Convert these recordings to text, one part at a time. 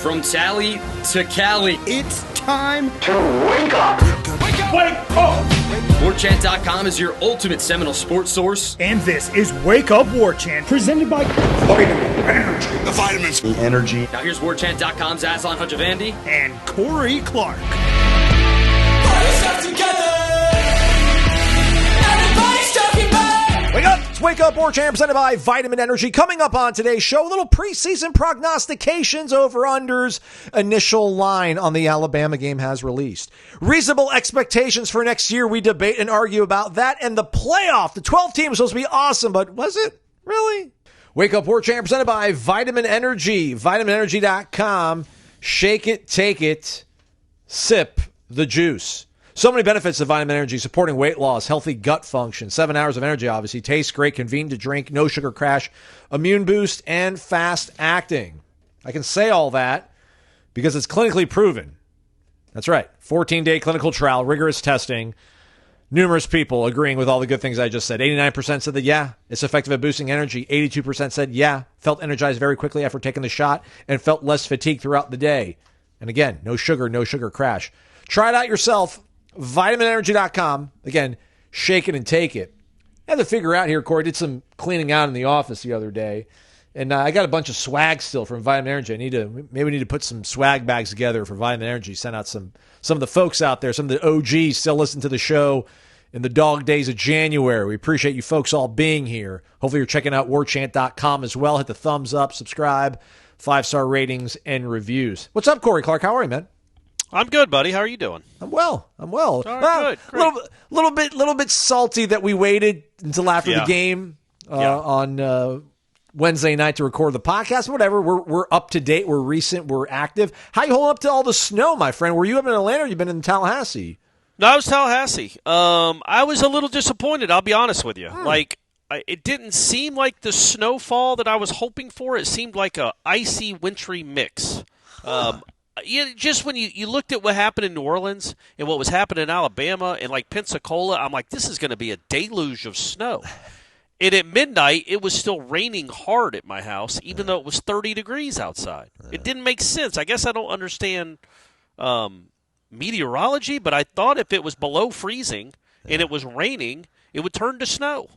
From Tally to Cali. It's time to wake up. Wake up! Warchant.com is your ultimate Seminole sports source. And this is Wake Up Warchant, presented by Vitamin Energy. The vitamins. The energy. Now here's Warchant.com's Aslan Hajavandi and Corey Clark. Wake up! It's Wake Up Warchant presented by Vitamin Energy. Coming up on today's show, a little preseason prognostications, over-unders. Initial line on the Alabama game has released. Reasonable expectations for next year. We debate and argue about that. And the playoff. The 12 team was supposed to be awesome, but was it really? Wake Up Warchant presented by Vitamin Energy. VitaminEnergy.com. Shake it, take it, sip the juice. So many benefits of Vitamin Energy, supporting weight loss, healthy gut function, 7 hours of energy, obviously, tastes great, convenient to drink, no sugar crash, immune boost, and fast acting. I can say all that because it's clinically proven. That's right. 14-day clinical trial, rigorous testing, numerous people agreeing with all the good things I just said. 89% said that, yeah, it's effective at boosting energy. 82% said, yeah, felt energized very quickly after taking the shot and felt less fatigued throughout the day. And again, no sugar crash. Try it out yourself. VitaminEnergy.com. Again, shake it and take it. I had to figure out here, Corey, did some cleaning out in the office the other day, and I got a bunch of swag still from Vitamin Energy. Maybe we need to put some swag bags together for Vitamin Energy, send out some of the folks out there, some of the OGs still listen to the show in the dog days of January. We appreciate you folks all being here. Hopefully you're checking out warchant.com as well. Hit the thumbs up, subscribe, 5-star ratings, and reviews. What's up, Corey Clark? How are you, man? I'm good, buddy. How are you doing? I'm well. All right, good. Great. Little bit salty that we waited until after the game on Wednesday night to record the podcast. Whatever. We're up to date. We're recent. We're active. How you holding up to all the snow, my friend? Were you up in Atlanta or you been in Tallahassee? No, I was Tallahassee. I was a little disappointed, I'll be honest with you. It didn't seem like the snowfall that I was hoping for. It seemed like a icy, wintry mix. Just when you looked at what happened in New Orleans and what was happening in Alabama and like Pensacola, I'm like, this is going to be a deluge of snow. And at midnight, it was still raining hard at my house, even though it was 30 degrees outside. It didn't make sense. I guess I don't understand meteorology, but I thought if it was below freezing and it was raining, it would turn to snow.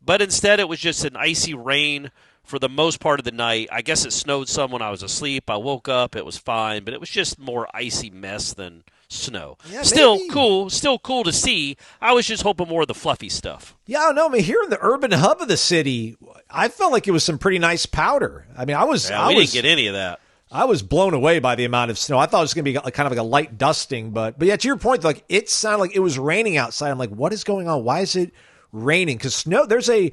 But instead, it was just an icy rain for the most part of the night. I guess it snowed some when I was asleep. I woke up, it was fine, but it was just more icy mess than snow. Yeah, still cool to see. I was just hoping more of the fluffy stuff. Yeah, I don't know. I mean, here in the urban hub of the city, I felt like it was some pretty nice powder. I mean, we didn't get any of that. I was blown away by the amount of snow. I thought it was going to be kind of like a light dusting, but yeah, to your point, like it sounded like it was raining outside. I'm like, what is going on? Why is it raining? Because snow, there's a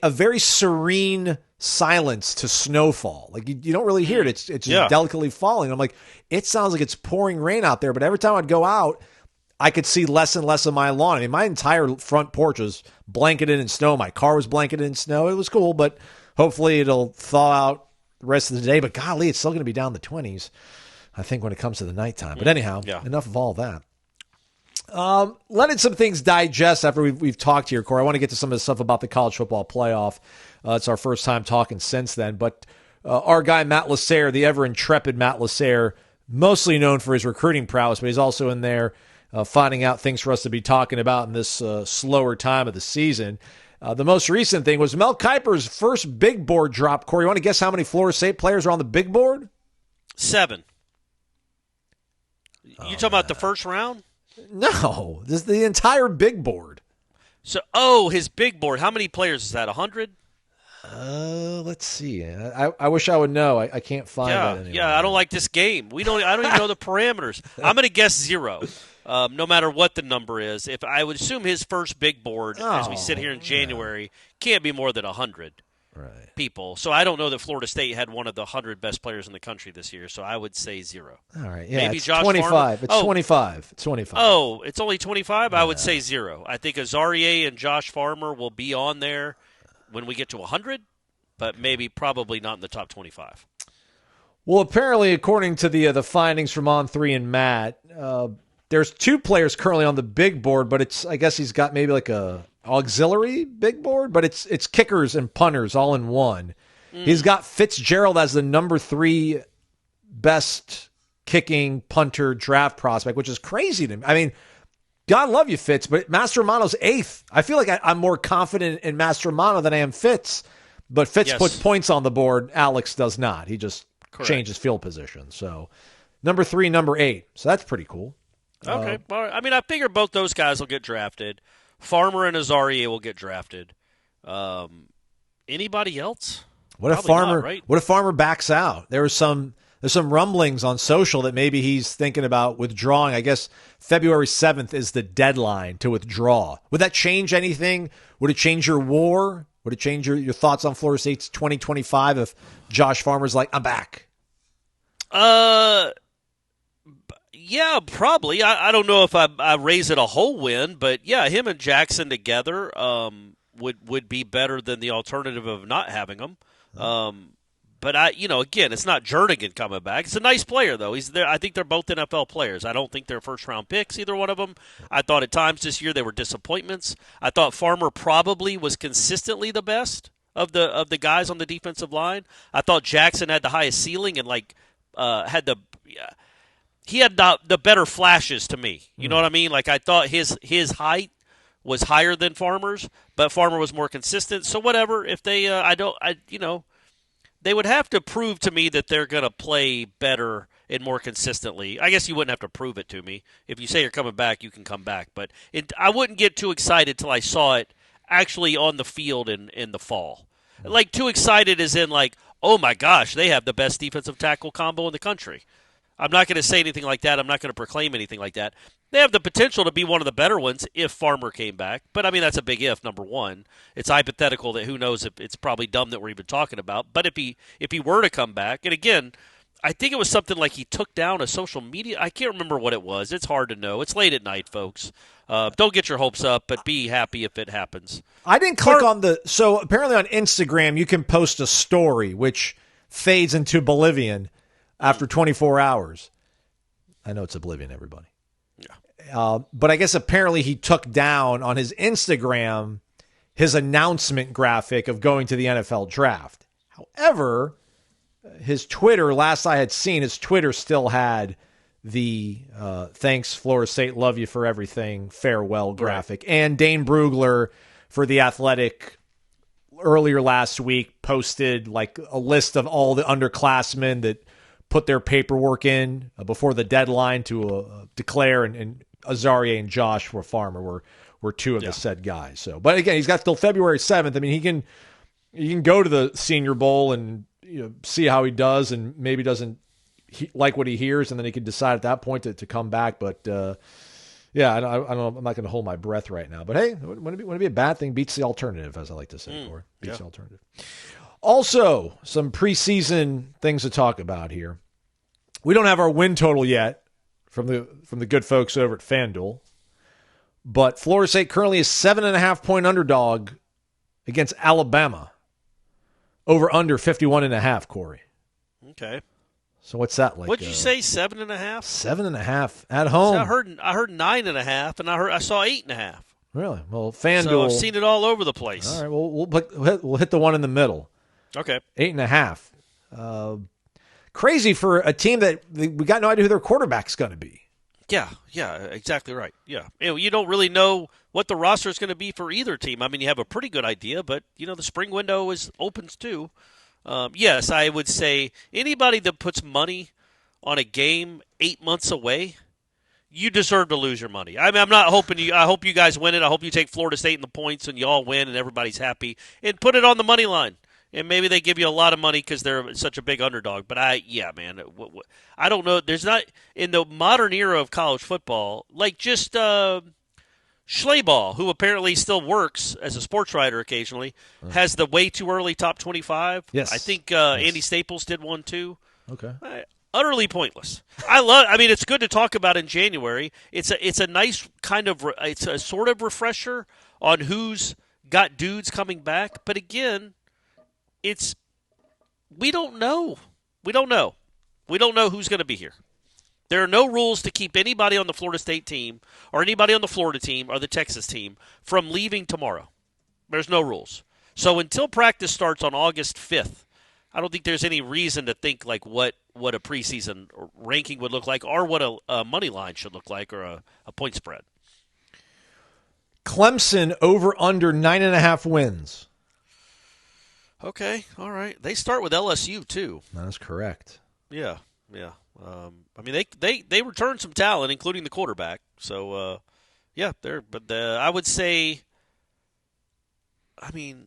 very serene silence to snowfall. Like you don't really hear it. It's just delicately falling. I'm like, it sounds like it's pouring rain out there. But every time I'd go out, I could see less and less of my lawn. I mean, my entire front porch was blanketed in snow. My car was blanketed in snow. It was cool, but hopefully it'll thaw out the rest of the day. But golly, it's still going to be down in the 20s, I think, when it comes to the nighttime. But anyhow, enough of all that. Letting some things digest after we've talked here, Corey. I want to get to some of the stuff about the college football playoff. It's our first time talking since then. But our guy, Matt Lasser, the ever intrepid Matt Lasser, mostly known for his recruiting prowess, but he's also in there finding out things for us to be talking about in this slower time of the season. The most recent thing was Mel Kiper's first big board drop. Corey, you want to guess how many Florida State players are on the big board? 7. You talking about the first round? No, this is the entire big board. So, his big board. How many players is that? 100? Let's see. I wish I would know. I can't find that anymore. Yeah, I don't like this game. I don't even know the parameters. I'm going to guess 0. No matter what the number is. If I would assume his first big board, as we sit here in January, can't be more than 100 people. So I don't know that Florida State had one of the 100 best players in the country this year. So I would say 0. All right. Yeah, maybe it's Josh 25. Farmer. It's 25. It's 25. Oh, it's only 25? I would say 0. I think Azarie and Josh Farmer will be on there when we get to 100, but probably not in the top 25. Well, apparently, according to the findings from On3 and Matt, there's 2 players currently on the big board, but I guess he's got maybe like a auxiliary big board, but it's kickers and punters all in one. He's got Fitzgerald as the number 3 best kicking punter draft prospect, which is crazy to me. I mean, God love you, Fitz, but Mastromano's 8th. I feel like I'm more confident in Mastromano than I am Fitz. But Fitz puts points on the board. Alex does not. He just changes field position. So number 3, number 8. So that's pretty cool. Okay. Well, I mean, I figure both those guys will get drafted. Farmer and Azaria will get drafted. Anybody else? What if Probably Farmer? not, right? What if Farmer backs out? There's some rumblings on social that maybe he's thinking about withdrawing. I guess February 7th is the deadline to withdraw. Would that change anything? Would it change your war? Would it change your thoughts on Florida State's 2025 if Josh Farmer's like, I'm back? Yeah, probably. I don't know if I raise it a whole win, but yeah, him and Jackson together would be better than the alternative of not having them. But again, it's not Jernigan coming back. It's a nice player, though. He's there. I think they're both NFL players. I don't think they're first-round picks, either one of them. I thought at times this year they were disappointments. I thought Farmer probably was consistently the best of the guys on the defensive line. I thought Jackson had the highest ceiling and he had the better flashes to me. You know what I mean? Like I thought his height was higher than Farmer's, but Farmer was more consistent. So whatever. If they, they would have to prove to me that they're going to play better and more consistently. I guess you wouldn't have to prove it to me. If you say you're coming back, you can come back. But I wouldn't get too excited till I saw it actually on the field in the fall. Like too excited as in like, oh my gosh, they have the best defensive tackle combo in the country. I'm not going to say anything like that. I'm not going to proclaim anything like that. They have the potential to be one of the better ones if Farmer came back. But, I mean, that's a big if, number one. It's hypothetical that who knows if it's probably dumb that we're even talking about. But if he were to come back, and again, I think it was something like he took down a social media. I can't remember what it was. It's hard to know. It's late at night, folks. Don't get your hopes up, but be happy if it happens. I didn't click on so apparently on Instagram you can post a story which fades into Bolivian after 24 hours. I know it's Oblivion, everybody. Yeah. But I guess apparently he took down on his Instagram his announcement graphic of going to the NFL draft. However, his Twitter, last I had seen, his Twitter still had the thanks, Florida State, love you for everything, farewell graphic. Right. And Dane Brugler for The Athletic earlier last week posted like a list of all the underclassmen that put their paperwork in before the deadline to declare, and Azaria and Josh for Farmer were two of the said guys. So, but again, he's got till February 7th. I mean, he can go to the Senior Bowl and see how he does, and maybe doesn't like what he hears, and then he can decide at that point to come back. But I don't know. I'm not going to hold my breath right now. But hey, wouldn't it be a bad thing? Beats the alternative, as I like to say. Or beats the alternative. Also, some preseason things to talk about here. We don't have our win total yet from the good folks over at FanDuel, but Florida State currently is 7.5-point underdog against Alabama. Over under 51.5, Corey. Okay. So what's that like? What'd you say? 7.5? 7.5 at home. So I heard 9.5, and I saw 8.5. Really? Well, FanDuel. So I've seen it all over the place. All right. Well, we'll hit the one in the middle. Okay. 8.5. Crazy for a team that we got no idea who their quarterback's going to be. Yeah, exactly right. Yeah. You don't really know what the roster is going to be for either team. I mean, you have a pretty good idea, but, the spring window opens too. Yes, I would say anybody that puts money on a game 8 months away, you deserve to lose your money. I mean, I'm not hoping I hope you guys win it. I hope you take Florida State in the points and you all win and everybody's happy. And put it on the money line. And maybe they give you a lot of money because they're such a big underdog. But I don't know. There's not, in the modern era of college football, like just Schleybaugh, who apparently still works as a sports writer occasionally, has the way too early top 25. Yes. I think Andy Staples did one too. Okay. Utterly pointless. It's good to talk about in January. It's a nice kind of, it's a sort of refresher on who's got dudes coming back. But again, we don't know. We don't know who's going to be here. There are no rules to keep anybody on the Florida State team or anybody on the Florida team or the Texas team from leaving tomorrow. There's no rules. So until practice starts on August 5th, I don't think there's any reason to think like what what a preseason ranking would look like, or what a money line should look like, or a point spread. Clemson over under 9.5 wins. Okay, all right. They start with LSU too. That is correct. Yeah. I mean, they returned some talent, including the quarterback. So, yeah, I would say. I mean,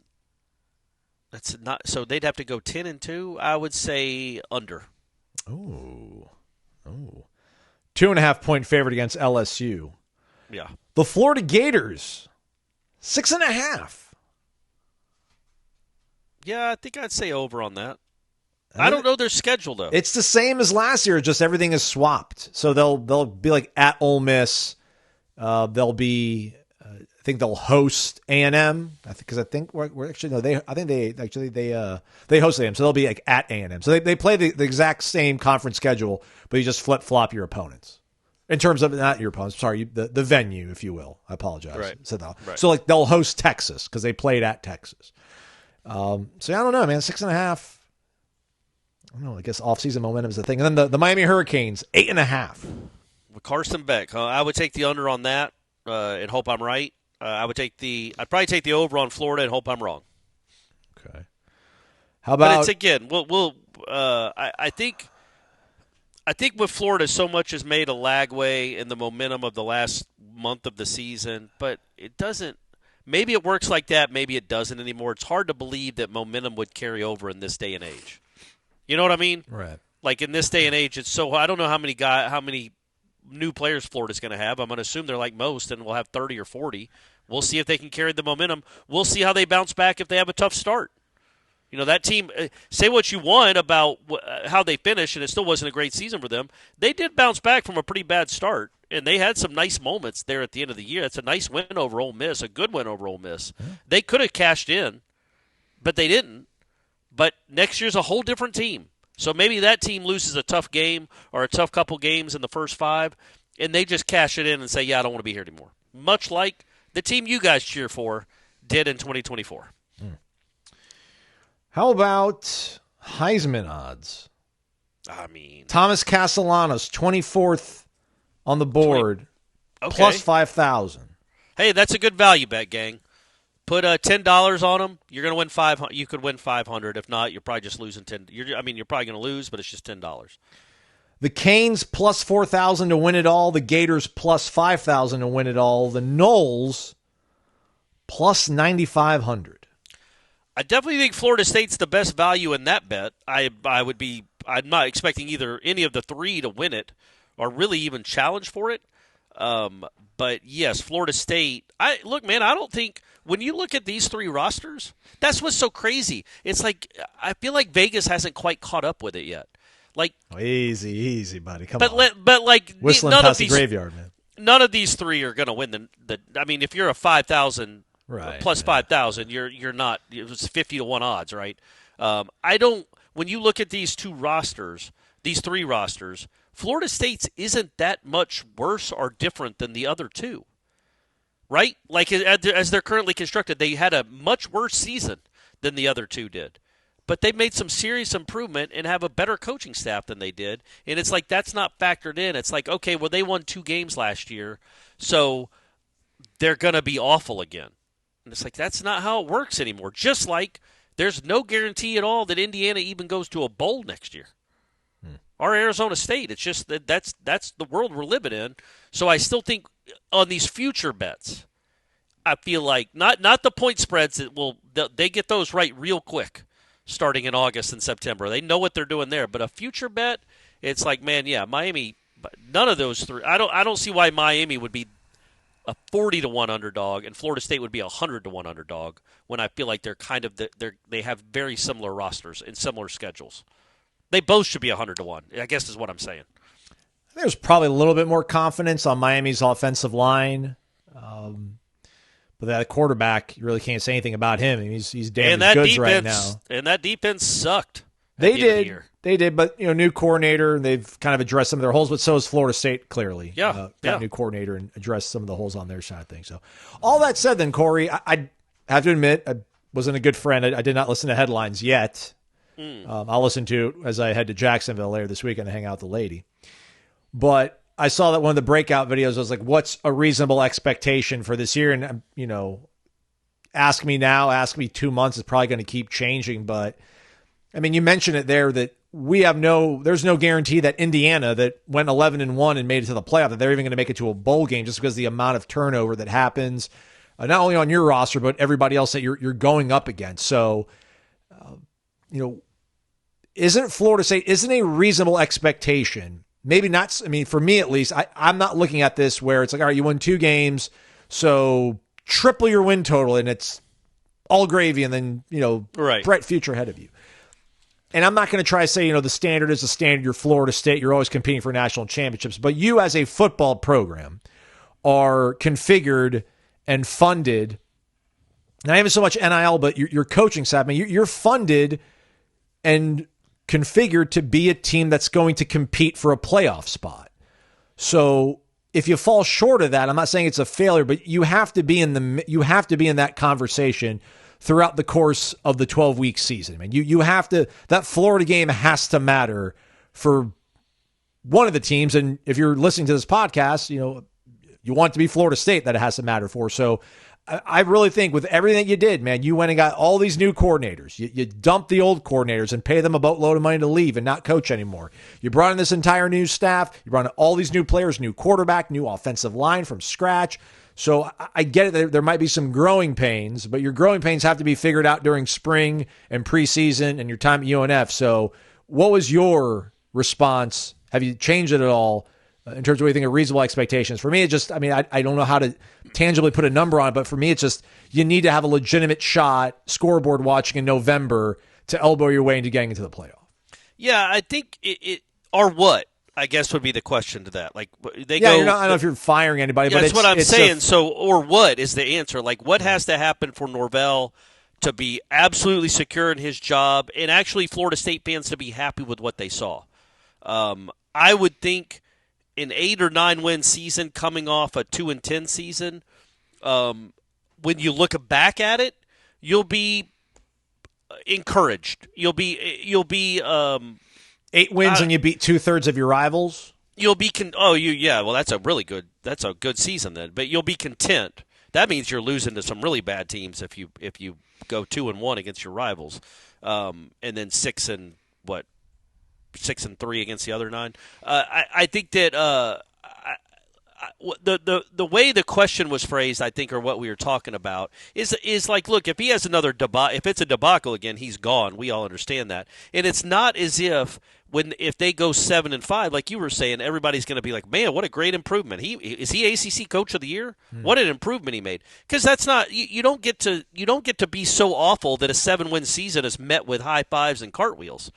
that's not. So they'd have to go 10-2. I would say under. Oh. 2.5 point favorite against LSU. Yeah. The Florida Gators, 6.5. Yeah, I think I'd say over on that. I don't know their schedule, though. It's the same as last year, just everything is swapped. So they'll be like at Ole Miss. They'll be, I think they'll host A&M. Because I think we're actually no. They host A&M, so they'll be like at A&M. So they play the exact same conference schedule, but you just flip flop your opponents. In terms of not your opponents, sorry, the venue, if you will. I apologize. Right. So like they'll host Texas because they played at Texas. So I don't know, man. 6.5. I don't know. I guess off-season momentum is the thing. And then the Miami Hurricanes, 8.5. With Carson Beck, I would take the under on that and hope I'm right. I'd probably take the over on Florida and hope I'm wrong. Okay. How about? But it's again, I think with Florida, so much is made a lagway in the momentum of the last month of the season, but it doesn't. Maybe it works like that. Maybe it doesn't anymore. It's hard to believe that momentum would carry over in this day and age. You know what I mean? Right. Like in this day and age, it's so. I don't know how many new players Florida's going to have. I'm going to assume they're like most, and we'll have 30 or 40. We'll see if they can carry the momentum. We'll see how they bounce back if they have a tough start. You know, that team, say what you want about how they finished, and it still wasn't a great season for them. They did bounce back from a pretty bad start, and they had some nice moments there at the end of the year. It's a nice win over Ole Miss, a good win over Ole Miss. Yeah. They could have cashed in, but they didn't. But next year's a whole different team. So maybe that team loses a tough game or a tough couple games in the first 5, and they just cash it in and say, yeah, I don't want to be here anymore. Much like the team you guys cheer for did in 2024. How about Heisman odds? I mean, Thomas Castellanos, 24th on the board, plus 5,000. Hey, that's a good value bet, gang. Put $10 on them. You're going to win 500. You could win 500. If not, you're probably just losing 10. You're probably going to lose, but it's just $10. The Canes plus 4,000 to win it all. The Gators plus 5,000 to win it all. The Noles plus 9,500. I definitely think Florida State's the best value in that bet. I'm not expecting any of the 3 to win it or really even challenge for it. But yes, Florida State. I don't think when you look at these 3 rosters, that's what's so crazy. It's like I feel like Vegas hasn't quite caught up with it yet. Like easy, buddy. Come on. But like whistling past the graveyard, man. None of these 3 are going to win the. I mean, if you're a 5,000. Right, plus 5,000, you're not. It was 50-1 odds, right? I don't. When you look at these 3 rosters, Florida State's isn't that much worse or different than the other 2, right? Like as they're currently constructed, they had a much worse season than the other 2 did, but they made some serious improvement and have a better coaching staff than they did. And it's like that's not factored in. It's like okay, well they won 2 games last year, so they're gonna be awful again. And it's like that's not how it works anymore. Just like there's no guarantee at all that Indiana even goes to a bowl next year. Or Arizona State. It's just that's the world we're living in. So I still think on these future bets, I feel like not the point spreads they get those right real quick starting in August and September. They know what they're doing there. But a future bet, it's like, man, yeah, Miami, none of those 3. I don't see why Miami would be a 40-1 underdog, and Florida State would be a 100-1 underdog. When I feel like they're kind of they have very similar rosters and similar schedules. They both should be 100-1. I guess is what I'm saying. There's probably a little bit more confidence on Miami's offensive line, but that quarterback, you really can't say anything about him. I mean, he's damn goods right now. And that defense sucked. They did, but new coordinator, and they've kind of addressed some of their holes, but so has Florida State, clearly. Got a new coordinator and addressed some of the holes on their side of things. So all that said then, Corey, I have to admit, I wasn't a good friend. I did not listen to headlines yet. I'll listen to it as I head to Jacksonville later this weekend to hang out with the lady. But I saw that one of the breakout videos was like, what's a reasonable expectation for this year? And, ask me now, ask me 2 months, is probably going to keep changing. But, I mean, you mentioned it there that there's no guarantee that Indiana that went 11-1 and made it to the playoff, that they're even going to make it to a bowl game just because of the amount of turnover that happens, not only on your roster, but everybody else that you're going up against. So, isn't Florida State, isn't a reasonable expectation, maybe not, I mean, for me at least, I'm not looking at this where it's like, all right, you won 2 games, so triple your win total, and it's all gravy, and then, bright future ahead of you. And I'm not going to try to say, the standard is the standard. You're Florida State. You're always competing for national championships. But you as a football program are configured and funded, not even so much NIL, but your coaching staff. I mean, you're funded and configured to be a team that's going to compete for a playoff spot. So if you fall short of that, I'm not saying it's a failure, but you have to be in that conversation throughout the course of the 12-week season. I mean, you have to, that Florida game has to matter for one of the teams. And if you're listening to this podcast, you want to be Florida State, that it has to matter for. So I really think with everything you did, man, you went and got all these new coordinators. You dumped the old coordinators and pay them a boatload of money to leave and not coach anymore. You brought in this entire new staff. You brought in all these new players, new quarterback, new offensive line from scratch. So I get it. There might be some growing pains, but your growing pains have to be figured out during spring and preseason and your time at UNF. So what was your response? Have you changed it at all in terms of what you think of reasonable expectations? For me, it just, I don't know how to tangibly put a number on it, but for me, it's just, you need to have a legitimate shot scoreboard watching in November to elbow your way into getting into the playoff. Yeah, I think or what? I guess would be the question to that. Like I don't know if you're firing anybody, but that's what I'm saying. Or what is the answer? Like, what has to happen for Norvell to be absolutely secure in his job, and actually Florida State fans to be happy with what they saw? I would think an 8 or 9 win season coming off a 2-10 season, when you look back at it, you'll be encouraged. You'll be 8 wins and you beat 2/3 of your rivals. You'll be well, that's a good season then. But you'll be content. That means you're losing to some really bad teams if you go 2-1 against your rivals, and then 6-3 against the other 9. I think that the way the question was phrased, I think, or what we were talking about is like, look, if he has another if it's a debacle again, he's gone. We all understand that, and it's not as if they go 7-5, like you were saying, everybody's going to be like, man, what a great improvement. Is he ACC Coach of the Year? What an improvement he made. Because that's not, you don't get to be so awful that a 7-win season is met with high fives and cartwheels.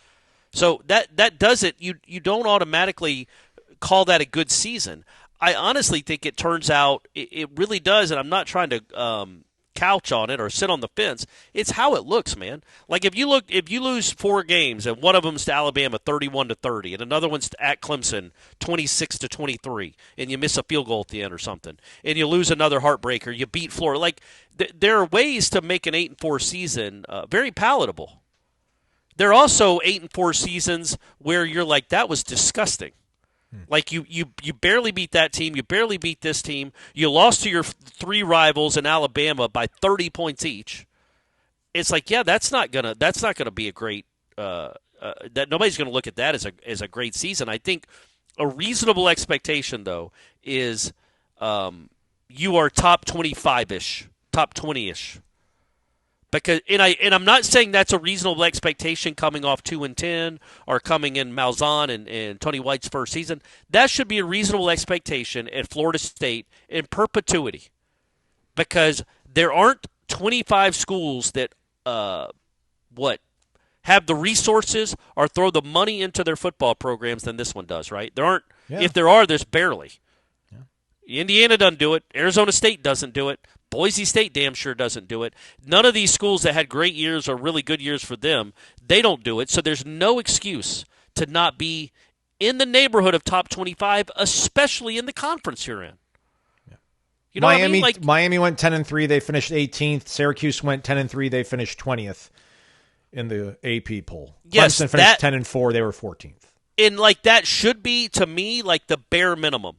So that does it. You don't automatically call that a good season. I honestly think it turns out it really does, and I'm not trying to couch on it or sit on the fence. It's how it looks, man. Like if you lose 4 games and one of them's to Alabama 31-30, and another one's at Clemson 26-23, and you miss a field goal at the end or something, and you lose another heartbreaker, you beat Florida. Like there are ways to make an 8-4 season very palatable. There are also 8-4 seasons where you're like, that was disgusting. Like you barely beat that team, you barely beat this team, you lost to your 3 rivals in Alabama by 30 points each. It's like, yeah, that's not gonna be a great. That nobody's gonna look at that as a great season. I think a reasonable expectation though is you are top 25-ish, top 20-ish. Because I'm not saying that's a reasonable expectation coming off 2-10 or coming in Malzahn and Tony White's first season. That should be a reasonable expectation at Florida State in perpetuity, because there aren't 25 schools that have the resources or throw the money into their football programs than this one does. Right? There aren't. Yeah. If there are, there's barely. Yeah. Indiana doesn't do it. Arizona State doesn't do it. Boise State damn sure doesn't do it. None of these schools that had great years or really good years for them, they don't do it. So there's no excuse to not be in the neighborhood of top 25, especially in the conference you're in. Yeah. You know Miami, what I mean? Miami went 10-3, they finished 18th. Syracuse went 10-3, they finished 20th. in the AP poll. Yes, Clemson finished 10-4. They were 14th. And like that should be, to me, like the bare minimum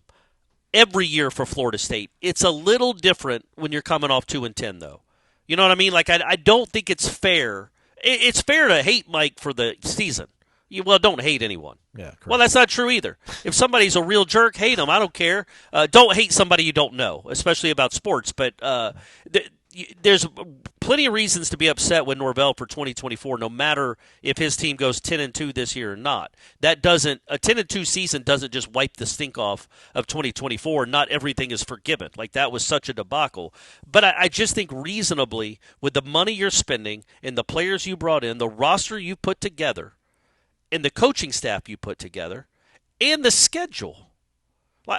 every year for Florida State. It's a little different when you're coming off 2-10, though. You know what I mean? Like I don't think it's fair. It's fair to hate Mike for the season. Don't hate anyone. Yeah, correct. Well, that's not true either. If somebody's a real jerk, hate them. I don't care. Don't hate somebody you don't know, especially about sports. But there's plenty of reasons to be upset with Norvell for 2024, no matter if his team goes 10-2 this year or not. A 10-2 season doesn't just wipe the stink off of 2024. Not everything is forgiven. Like that was such a debacle. But I just think reasonably, with the money you're spending and the players you brought in, the roster you put together, and the coaching staff you put together, and the schedule.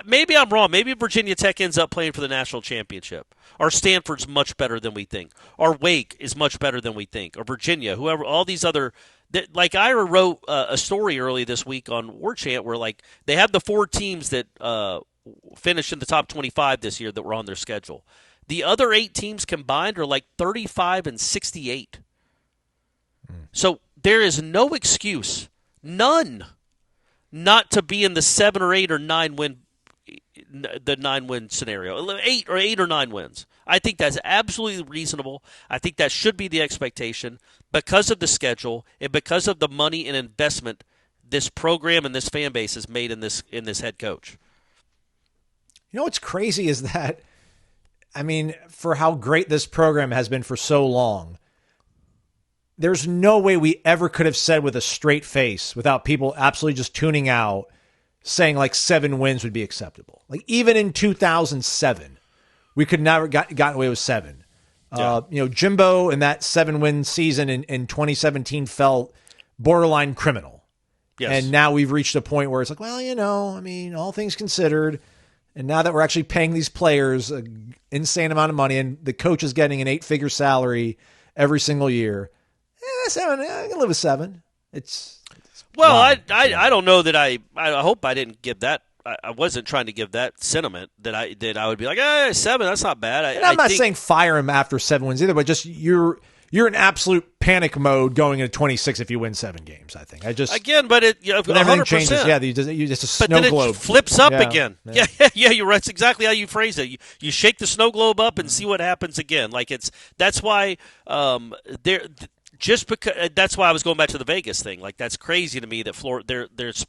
Maybe I'm wrong. Maybe Virginia Tech ends up playing for the national championship. Or Stanford's much better than we think. Or Wake is much better than we think. Or Virginia, whoever, all these other. Like Ira wrote a story early this week on Warchant where like they have the 4 teams that finished in the top 25 this year that were on their schedule. The other 8 teams combined are like 35 and 68. So there is no excuse, none, not to be in the 7 or 8 or 9 win. The 9-win scenario, 8 or 9 wins. I think that's absolutely reasonable. I think that should be the expectation because of the schedule and because of the money and investment this program and this fan base has made in this head coach. You know what's crazy is that, I mean, for how great this program has been for so long, there's no way we ever could have said with a straight face without people absolutely just tuning out, saying like 7 wins would be acceptable. Like even in 2007, we could never gotten away with 7. Yeah. Jimbo in that 7-win season in 2017 felt borderline criminal. Yes. And now we've reached a point where it's like, well, I mean, all things considered, and now that we're actually paying these players an insane amount of money and the coach is getting an 8-figure salary every single year, 7, I can live with 7. Well, wow. I don't know that I hope I didn't give that. I wasn't trying to give that sentiment that I would be like, 7, that's not bad. I'm not saying fire him after 7 wins either, but just you're in absolute panic mode going into 26 if you win 7 games. I think but everything 100%. changes. Yeah, it's a snow but then globe. It flips up again. Yeah, you're right. That's exactly how you phrase it. You shake the snow globe up and see what happens again. Like that's why Just because that's why I was going back to the Vegas thing. Like that's crazy to me that Florida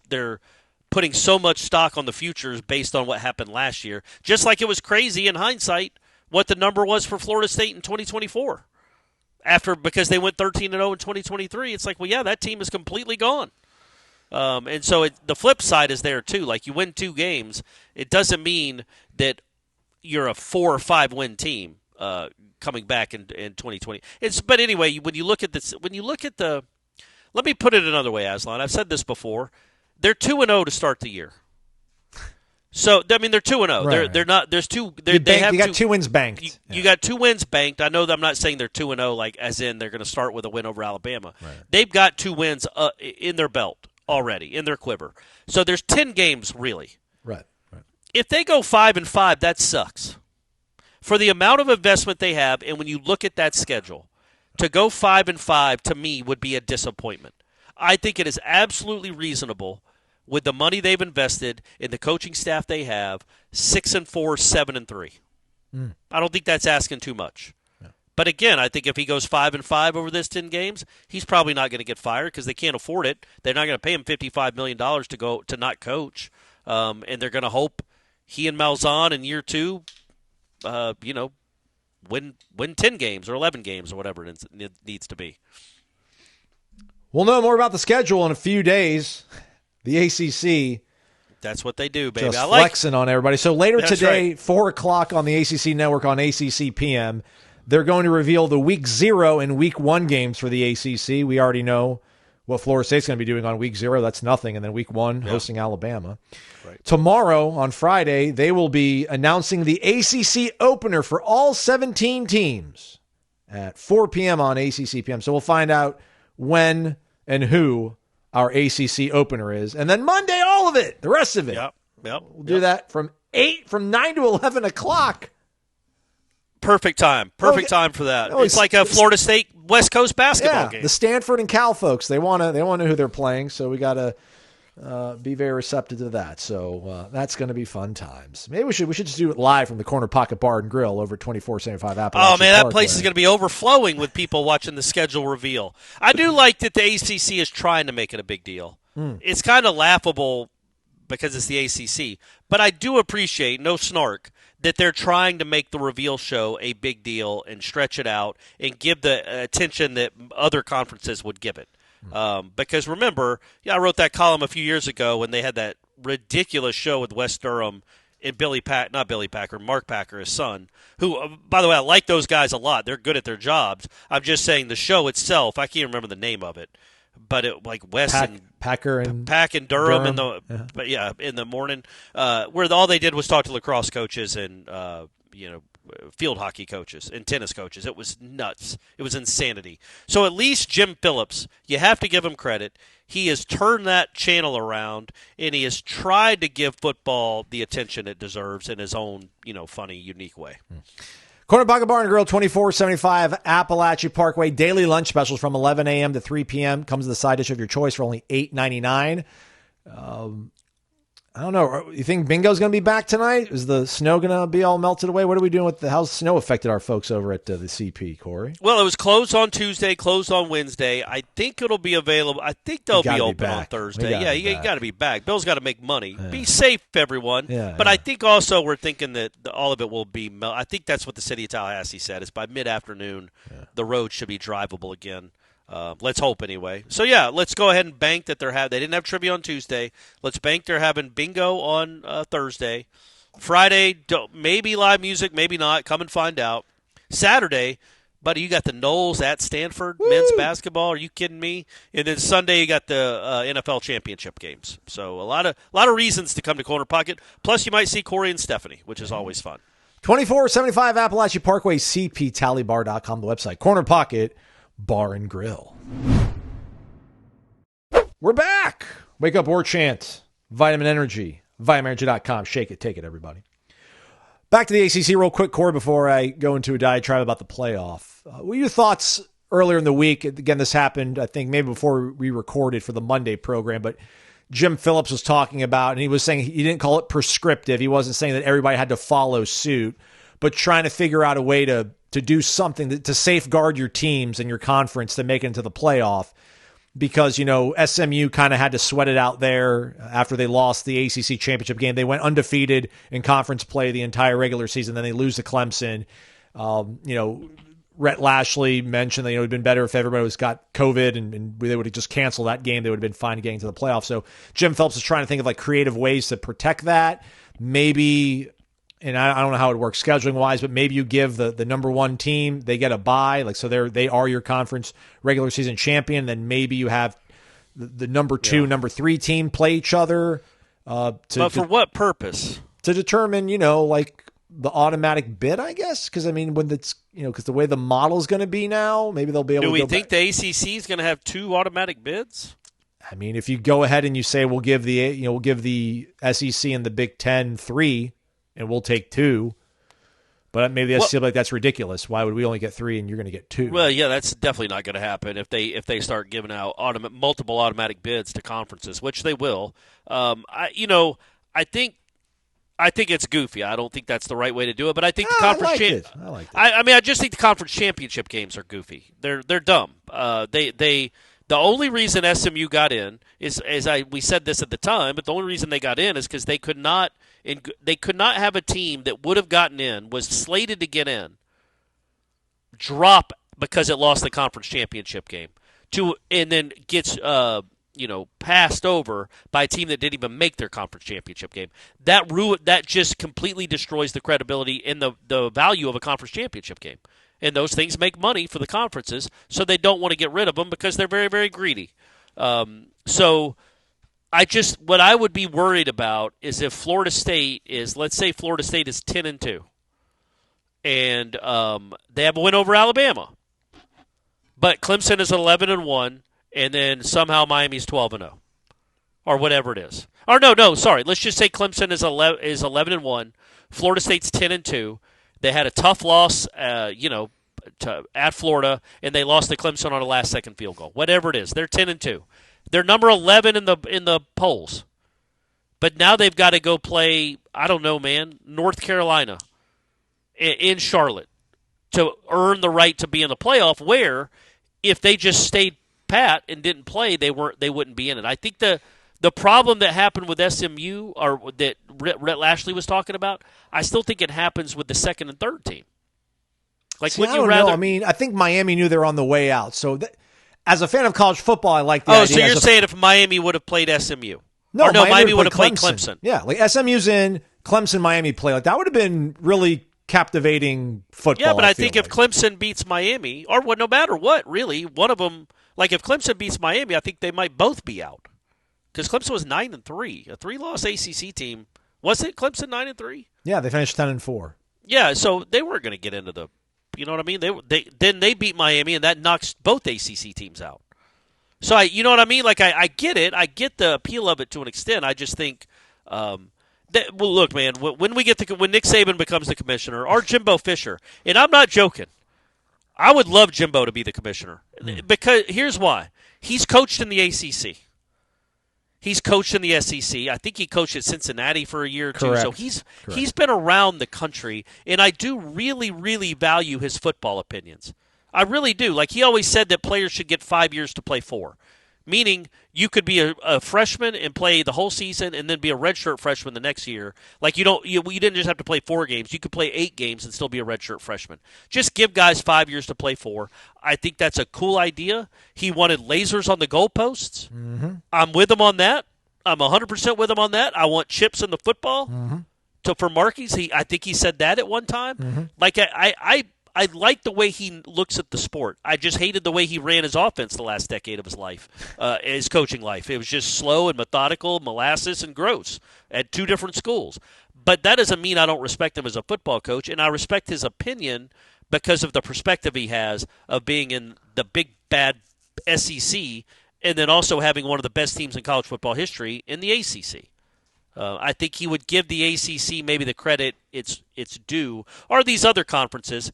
they're putting so much stock on the futures based on what happened last year. Just like it was crazy in hindsight what the number was for Florida State in 2024. Because they went 13-0 in 2023, it's like, well, yeah, that team is completely gone. And so the flip side is there too. Like you win 2 games, it doesn't mean that you're a 4 or 5 win team. Coming back in 2020. But anyway, when you look at the, let me put it another way, Aslan. I've said this before. They're 2-0 to start the year. So I mean, they're 2-0. Right. They're not. There's 2. You got 2 wins banked. You got 2 wins banked. I know that I'm not saying they're 2-0, like as in they're going to start with a win over Alabama. Right. They've got 2 wins in their belt already, in their quiver. So there's 10 games really. Right. If they go 5-5, that sucks. For the amount of investment they have, and when you look at that schedule, to go 5-5 to me would be a disappointment. I think it is absolutely reasonable with the money they've invested in the coaching staff they have, 6-4, 7-3. I don't think that's asking too much. Yeah. But again, I think if he goes 5-5 over this 10 games, he's probably not going to get fired because they can't afford it. They're not going to pay him $55 million to not coach, and they're going to hope he and Malzahn in year 2. Win 10 games or 11 games or whatever it needs to be. We'll know more about the schedule in a few days. The ACC. That's what they do, baby. Just flexing on everybody. So later today, right. 4 o'clock on the ACC network on ACC PM, they're going to reveal the Week 0 and Week 1 games for the ACC. We already know what Florida State's going to be doing on Week 0. That's nothing. And then Week 1, hosting Alabama. Right. Tomorrow, on Friday, they will be announcing the ACC opener for all 17 teams at 4 p.m. on ACC PM. So we'll find out when and who our ACC opener is. And then Monday, all of it, the rest of it. Yep. We'll do that from 9 to 11 o'clock. Perfect time. Perfect time for that. It's like a Florida State West Coast basketball game. The Stanford and Cal folks, they want to know who they're playing, so we got to be very receptive to that. So that's going to be fun times. Maybe we should just do it live from the Corner Pocket Bar and Grill over 2475 Appalachian Oh, man, that Parkway. place is going to be overflowing with people watching the schedule reveal. I do like that the ACC is trying to make it a big deal. It's kind of laughable because it's the ACC, but I do appreciate, no snark, that they're trying to make the reveal show a big deal and stretch it out and give the attention that other conferences would give it. Because remember, I wrote that column a few years ago when they had that ridiculous show with West Durham and Mark Packer, his son, who, by the way, I like those guys a lot. They're good at their jobs. I'm just saying the show itself, I can't remember the name of it, but it like West Packer and Durham. In the morning, where all they did was talk to lacrosse coaches and field hockey coaches and tennis coaches. It was nuts. It was insanity. So at least Jim Phillips, you have to give him credit. He has turned that channel around, and he has tried to give football the attention it deserves in his own, funny, unique way. Corner Pocket Bar and Grill, 2475 Appalachian Parkway. Daily lunch specials from 11 a.m. to 3 p.m. Comes with a side dish of your choice for only $8.99. I don't know. You think bingo's going to be back tonight? Is the snow going to be all melted away? What are we doing with how's snow affected our folks over at the CP, Corey? Well, it was closed on Tuesday, closed on Wednesday. I think it'll be available. I think they'll be open on Thursday. You got to be back. Bill's got to make money. Yeah. Be safe, everyone. But I think also we're thinking that all of it will be I think that's what the city of Tallahassee said, is by mid-afternoon the road should be drivable again. Let's hope anyway. So, let's go ahead and bank that they didn't have trivia on Tuesday. Let's bank they're having bingo on Thursday. Friday, maybe live music, maybe not. Come and find out. Saturday, buddy, you got the Noles at Stanford, men's basketball. Are you kidding me? And then Sunday, you got the NFL Championship games. So a lot of reasons to come to Corner Pocket. Plus, you might see Corey and Stephanie, which is always fun. 2475 Appalachian Parkway, cptallybar.com, the website. Corner Pocket Bar and Grill. We're back. Wake Up Warchant, Vitamin Energy, vitaminenergy.com. Shake it, take it, everybody. Back to the ACC real quick, Corey, before I go into a diatribe about the playoff. What were your thoughts earlier in the week? Again, this happened, I think, maybe before we recorded for the Monday program, but Jim Phillips was talking about, and he was saying he didn't call it prescriptive. He wasn't saying that everybody had to follow suit, but trying to figure out a way to do something to safeguard your teams and your conference to make it into the playoff, because, SMU kind of had to sweat it out there after they lost the ACC Championship game. They went undefeated in conference play the entire regular season. Then they lose to Clemson. Rhett Lashley mentioned that, it'd been better if everybody got COVID and they would have just canceled that game. They would have been fine getting to the playoffs. So Jim Phelps is trying to think of creative ways to protect that. Maybe, and I don't know how it works scheduling wise, but maybe you give the number one team, they get a bye, so they are your conference regular season champion. Then maybe you have the number two, number three team play each other. But for what purpose? To determine, the automatic bid, I guess. Because when it's because the way the model is going to be now, maybe they'll be able. Do to we think the ACC is going to have two automatic bids? If you go ahead and you say we'll give the SEC and the Big Ten 3. And we'll take 2, but maybe that's still that's ridiculous. Why would we only get 3 and you're going to get 2? Well, that's definitely not going to happen if they start giving out multiple automatic bids to conferences, which they will. I think it's goofy. I don't think that's the right way to do it. But I think the conference. I like it. I just think the conference championship games are goofy. They're dumb. The only reason SMU got in is, we said this at the time, but the only reason they got in is because they could not have a team that would have gotten in, was slated to get in, drop because it lost the conference championship game, and then gets passed over by a team that didn't even make their conference championship game. That just completely destroys the credibility and the value of a conference championship game. And those things make money for the conferences, so they don't want to get rid of them because they're very, very greedy. So what I would be worried about is if Florida State is, let's say Florida State is 10-2, and they have a win over Alabama, but Clemson is 11-1, and then somehow Miami's 12-0, or whatever it is. Or no, sorry. Let's just say Clemson is 11-1, Florida State's 10-2. They had a tough loss, at Florida, and they lost to Clemson on a last-second field goal. Whatever it is, they're 10-2. They're number 11 in the polls, but now they've got to go play. I don't know, man. North Carolina in Charlotte to earn the right to be in the playoff. Where if they just stayed pat and didn't play, they wouldn't be in it. I think the problem that happened with SMU, or that Rhett Lashley was talking about, I still think it happens with the second and third team. Like, See, I don't know. I mean, I think Miami knew they're on the way out. So, as a fan of college football, I like the idea. Oh, so you're saying if Miami would have played SMU? No, or no, Miami would have played Clemson. Yeah, like SMU's in, Clemson, Miami play. Like, that would have been really captivating football. Yeah, but I think if Clemson beats Miami, or no matter what, really, one of them, like if Clemson beats Miami, I think they might both be out. Because Clemson was 9-3, a 3-loss ACC team. Was it Clemson 9-3? Yeah, they finished 10-4. Yeah, so they weren't going to get into the, you know what I mean? They beat Miami, and that knocks both ACC teams out. So you know what I mean? Like I get it. I get the appeal of it to an extent. I just think, well, look, man, when Nick Saban becomes the commissioner, or Jimbo Fisher, and I'm not joking, I would love Jimbo to be the commissioner because here's why: he's coached in the ACC. He's coached in the SEC. I think he coached at Cincinnati for a year or two. Correct. So he's been around the country, and I do really, really value his football opinions. I really do. Like, he always said that players should get 5 years to play 4, meaning you could be a freshman and play the whole season and then be a redshirt freshman the next year. Like, you didn't just have to play 4 games. You could play 8 games and still be a redshirt freshman. Just give guys 5 years to play 4. I think that's a cool idea. He wanted lasers on the goalposts. Mm-hmm. I'm with him on that. I'm 100% with him on that. I want chips in the football for markings. I think he said that at one time. Mm-hmm. Like, I like the way he looks at the sport. I just hated the way he ran his offense the last decade of his life, his coaching life. It was just slow and methodical, molasses and gross at 2 different schools. But that doesn't mean I don't respect him as a football coach, and I respect his opinion because of the perspective he has of being in the big, bad SEC and then also having one of the best teams in college football history in the ACC. I think he would give the ACC maybe the credit it's due, or these other conferences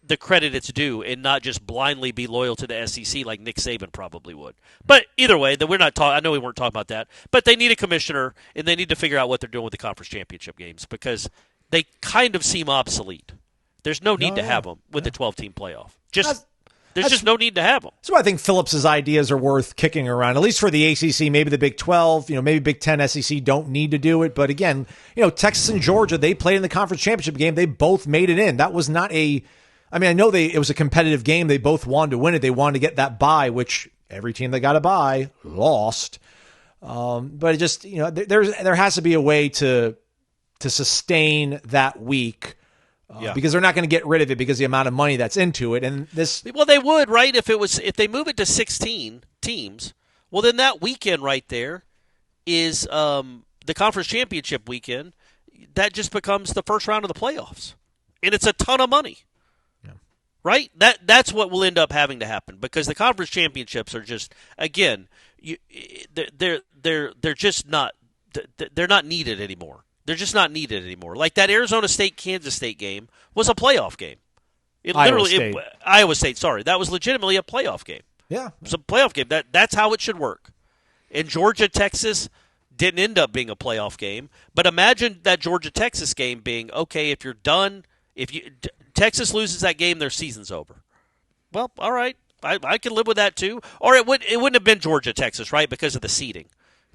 the credit it's due, and not just blindly be loyal to the SEC like Nick Saban probably would. But either way, that we're not talking. I know we weren't talking about that, but they need a commissioner, and they need to figure out what they're doing with the conference championship games because they kind of seem obsolete. There's no need to have them with the 12-team playoff. There's just no need to have them. So I think Phillips's ideas are worth kicking around, at least for the ACC, maybe the Big 12, maybe Big 10, SEC don't need to do it. But again, Texas and Georgia, they played in the conference championship game. They both made it in. That was not I know it was a competitive game. They both wanted to win it. They wanted to get that bye, which every team that got a bye lost. But it just, there has to be a way to sustain that week. Because they're not going to get rid of it because of the amount of money that's into it. And well, they would, right? If they move it to 16 teams, well, then that weekend right there is the conference championship weekend. That just becomes the first round of the playoffs, and it's a ton of money, right? That's what will end up having to happen because the conference championships are just they're just not they're not needed anymore. They're just not needed anymore. Like that Arizona State-Kansas State game was a playoff game. Iowa State, sorry. That was legitimately a playoff game. Yeah. It was a playoff game. That's how it should work. And Georgia-Texas didn't end up being a playoff game. But imagine that Georgia-Texas game being, okay, if you're done, Texas loses that game, their season's over. Well, all right. I can live with that too. Or it wouldn't have been Georgia-Texas, right, because of the seeding.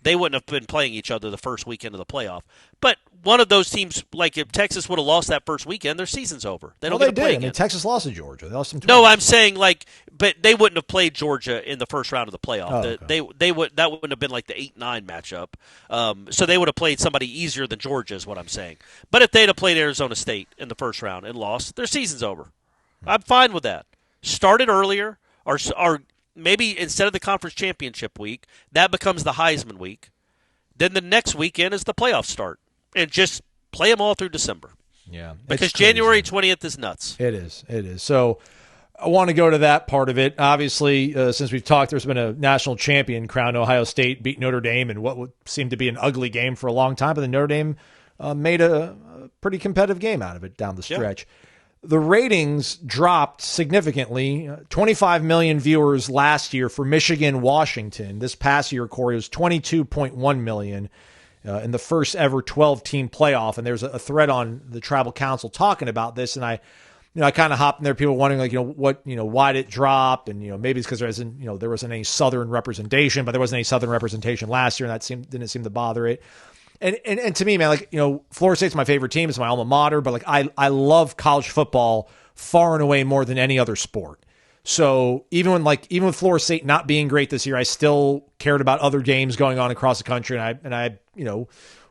They wouldn't have been playing each other the first weekend of the playoff. But one of those teams, like if Texas would have lost that first weekend, their season's over. They don't get to play again. Texas lost to Georgia. They lost them. No, I'm saying but they wouldn't have played Georgia in the first round of the playoff. Oh, okay. That wouldn't have been like the 8-9 matchup. So they would have played somebody easier than Georgia, is what I'm saying. But if they'd have played Arizona State in the first round and lost, their season's over. I'm fine with that. Start it earlier, or maybe instead of the conference championship week, that becomes the Heisman week. Then the next weekend is the playoffs start. And just play them all through December. Yeah. Because January 20th is nuts. It is. So I want to go to that part of it. Obviously, since we've talked, there's been a national champion crowned. Ohio State beat Notre Dame in what would seem to be an ugly game for a long time. But then Notre Dame made a pretty competitive game out of it down the stretch. the ratings dropped significantly. 25 million viewers last year for Michigan, Washington. This past year, Corey, was 22.1 million in the first ever 12-team playoff. And there's a thread on the Tribal Council talking about this. And I kind of hopped in there. People wondering, why did it drop? And, maybe it's because there wasn't any Southern representation, but there wasn't any Southern representation last year, and that didn't seem to bother it. And to me, man, Florida State's my favorite team. It's my alma mater, but I love college football far and away more than any other sport. So even with Florida State not being great this year, I still cared about other games going on across the country, and I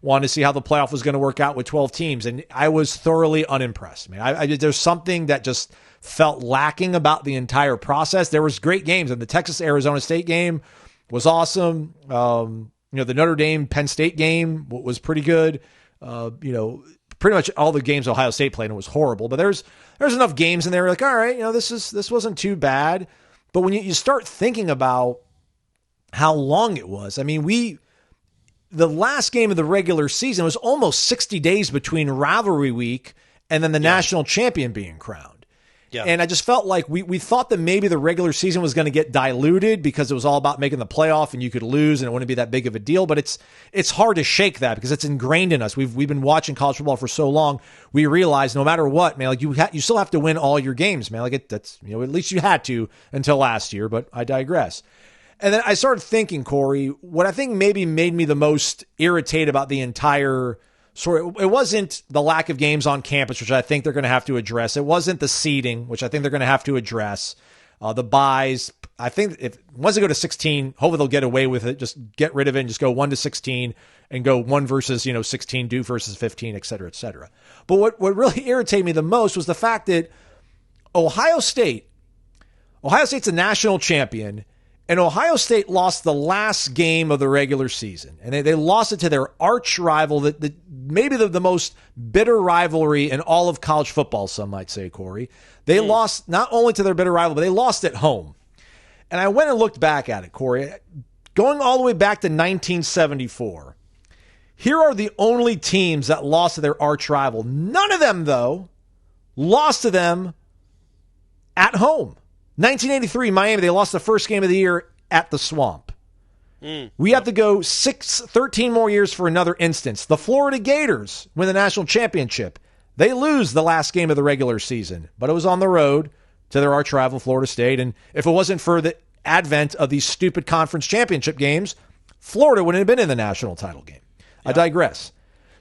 wanted to see how the playoff was going to work out with 12 teams, and I was thoroughly unimpressed. Man, there's something that just felt lacking about the entire process. There was great games, and the Texas-Arizona State game was awesome. The Notre Dame-Penn State game was pretty good. Pretty much all the games Ohio State played in was horrible. But there's enough games in there. Like, all right, this wasn't too bad. But when you start thinking about how long it was, the last game of the regular season was almost 60 days between rivalry week and then the national champion being crowned. Yeah. And I just felt like we thought that maybe the regular season was going to get diluted because it was all about making the playoff and you could lose and it wouldn't be that big of a deal. But it's hard to shake that because it's ingrained in us. We've been watching college football for so long. We realize no matter what, man, you still have to win all your games, man. That's at least you had to until last year. But I digress. And then I started thinking, Corey, what I think maybe made me the most irritated about the entire story, it wasn't the lack of games on campus, which I think they're going to have to address. It wasn't the seeding, which I think they're going to have to address. The buys, I think once they go to 16, hopefully they'll get away with it. Just get rid of it and just go 1 to 16 and go 1 versus 16, Duke versus 15, et cetera, et cetera. But what really irritated me the most was the fact that Ohio State's a national champion, and Ohio State lost the last game of the regular season. And they lost it to their arch rival, maybe the most bitter rivalry in all of college football, some might say, Corey. They lost not only to their bitter rival, but they lost at home. And I went and looked back at it, Corey. Going all the way back to 1974, here are the only teams that lost to their arch rival. None of them, though, lost to them at home. 1983, Miami, they lost the first game of the year at the Swamp. We have to go 13 more years for another instance. The Florida Gators win the national championship. They lose the last game of the regular season, but it was on the road to their arch rival, Florida State. And if it wasn't for the advent of these stupid conference championship games, Florida wouldn't have been in the national title game. Yeah. I digress.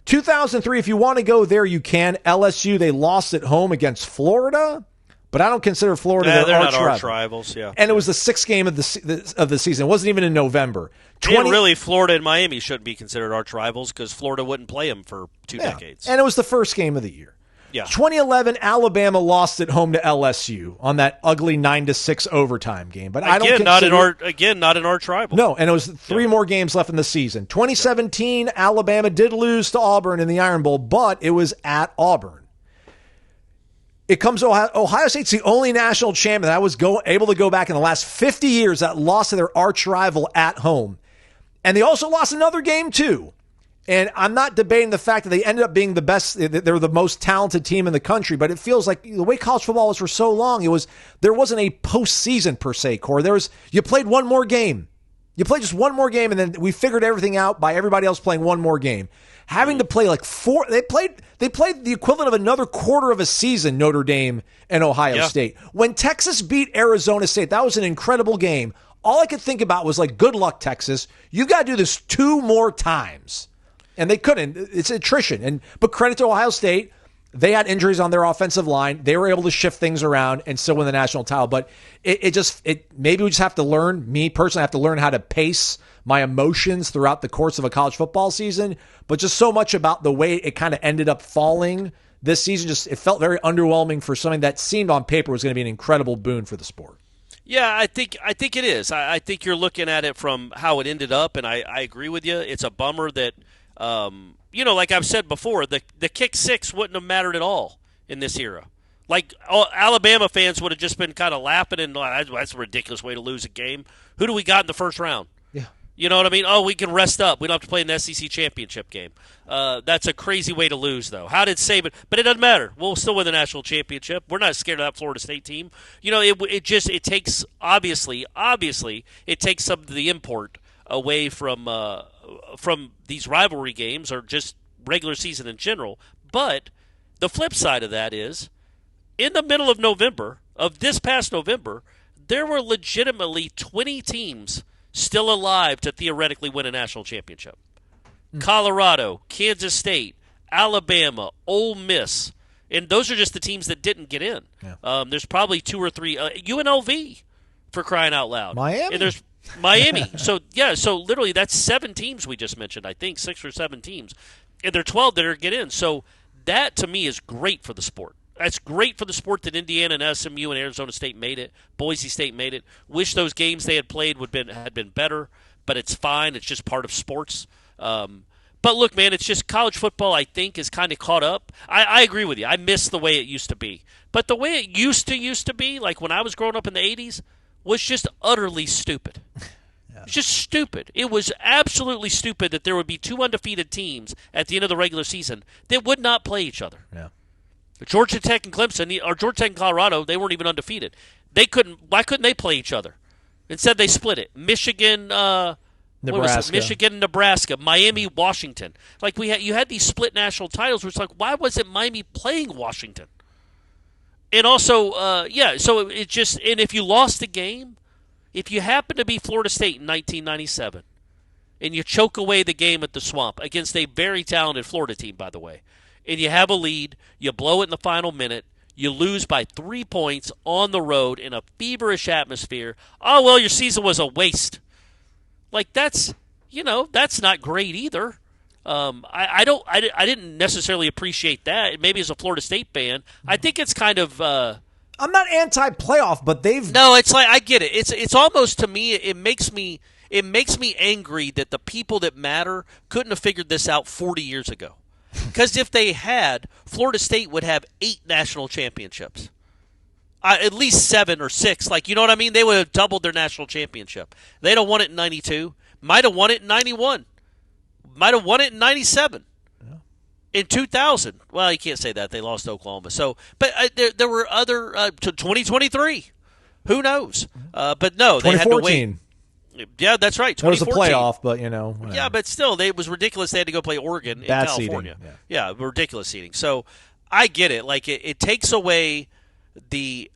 2003, if you want to go there, you can. LSU, they lost at home against Florida. But I don't consider Florida their arch rivals. Yeah, and it was the sixth game of the season. It wasn't even in November. And really, Florida and Miami shouldn't be considered arch rivals because Florida wouldn't play them for 2 decades. And it was the first game of the year. Yeah. 2011, Alabama lost at home to LSU on that ugly 9-6 overtime game. But I don't consider not an arch rival. No, and it was 3 more games left in the season. 2017, Alabama did lose to Auburn in the Iron Bowl, but it was at Auburn. It comes to Ohio State's the only national champion that I was able to go back in the last 50 years that lost to their arch rival at home. And they also lost another game, too. And I'm not debating the fact that they ended up being the best. They're the most talented team in the country. But it feels like the way college football was for so long, there wasn't a postseason per se, Corey. You played one more game. You played just one more game, and then we figured everything out by everybody else playing one more game. Having to play like 4, they played the equivalent of another quarter of a season, Notre Dame and Ohio State. When Texas beat Arizona State, that was an incredible game. All I could think about was like, good luck, Texas. You got to do this 2 more times. And they couldn't. It's attrition. But credit to Ohio State. They had injuries on their offensive line. They were able to shift things around and still win the national title. But maybe we just have to learn, me personally, I have to learn how to pace my emotions throughout the course of a college football season. But just so much about the way it kind of ended up falling this season, it felt very underwhelming for something that seemed on paper was going to be an incredible boon for the sport. Yeah, I think it is. I think you're looking at it from how it ended up, and I agree with you. It's a bummer that like I've said before, the kick 6 wouldn't have mattered at all in this era. Like, Alabama fans would have just been kind of laughing and that's a ridiculous way to lose a game. Who do we got in the first round? You know what I mean? Oh, we can rest up. We don't have to play in the SEC Championship game. That's a crazy way to lose, though. How did Saban? But it doesn't matter. We'll still win the national championship. We're not scared of that Florida State team. You know, it takes obviously it takes some of the import away from these rivalry games or just regular season in general. But the flip side of that is, in the middle of November, of this past November, there were legitimately 20 teams still alive to theoretically win a national championship. Colorado, Kansas State, Alabama, Ole Miss, and those are just the teams that didn't get in. Yeah. There's probably 2 or 3. UNLV, for crying out loud. Miami. And there's Miami. So literally that's 7 teams we just mentioned, I think, 6 or 7 teams. And there are 12 that are get in. So that, to me, is great for the sport. That's great for the sport that Indiana and SMU and Arizona State made it. Boise State made it. Wish those games they had played had been better, but it's fine. It's just part of sports. But look, man, it's just college football, I think, is kind of caught up. I agree with you. I miss the way it used to be. But the way it used to be, like when I was growing up in the 80s, was just utterly stupid. Yeah. It's just stupid. It was absolutely stupid that there would be 2 undefeated teams at the end of the regular season that would not play each other. Yeah. Georgia Tech and Clemson, or Georgia Tech and Colorado, they weren't even undefeated. Why couldn't they play each other? Instead, they split it. Michigan, Michigan, Nebraska, Miami, Washington. Like you had these split national titles, which like, why wasn't Miami playing Washington? And also, so it just, and if you lost a game, if you happen to be Florida State in 1997, and you choke away the game at the Swamp against a very talented Florida team, by the way, and you have a lead, you blow it in the final minute, you lose by 3 points on the road in a feverish atmosphere. Oh, well, your season was a waste. Like, that's not great either. I didn't necessarily appreciate that. Maybe as a Florida State fan, I think it's kind of. I'm not anti-playoff, but they've. No, it's like I get it. It's almost, to me, it makes me angry that the people that matter couldn't have figured this out 40 years ago. Because if they had, Florida State would have 8 national championships. At least 7 or 6. Like, you know what I mean? They would have doubled their national championship. They'd have won it in 92. Might have won it in 91. Might have won it in 97. Yeah. In 2000. Well, you can't say that. They lost to Oklahoma. So, but there were other, to 2023. Who knows? But no, they had to wait. Yeah, that's right. 2014. It was a playoff, but whatever. Yeah, but still, it was ridiculous. They had to go play Oregon in California. Seeding, yeah, ridiculous seeding. So I get it. Like it takes away the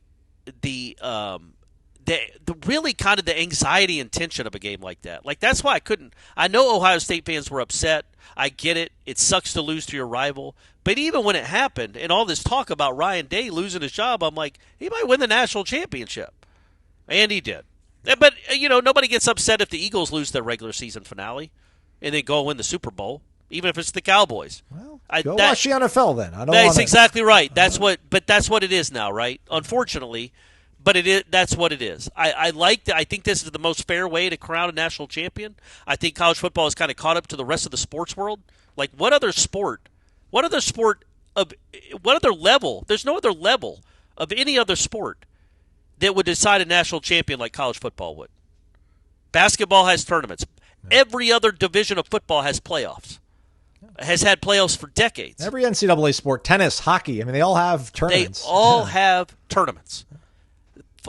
really kind of the anxiety and tension of a game like that. Like that's why I couldn't. I know Ohio State fans were upset. I get it. It sucks to lose to your rival. But even when it happened, and all this talk about Ryan Day losing his job, I'm like, he might win the national championship, and he did. But, nobody gets upset if the Eagles lose their regular season finale and then go win the Super Bowl, even if it's the Cowboys. Well, watch the NFL then. That's exactly right. That's what it is now, right? Unfortunately, but that's what it is. I think this is the most fair way to crown a national champion. I think college football has kind of caught up to the rest of the sports world. Like, what other level? There's no other level of any other sport that would decide a national champion like college football would. Basketball has tournaments. Yeah. Every other division of football has playoffs. Has had playoffs for decades. Every NCAA sport, tennis, hockey, they all have tournaments. They all have tournaments.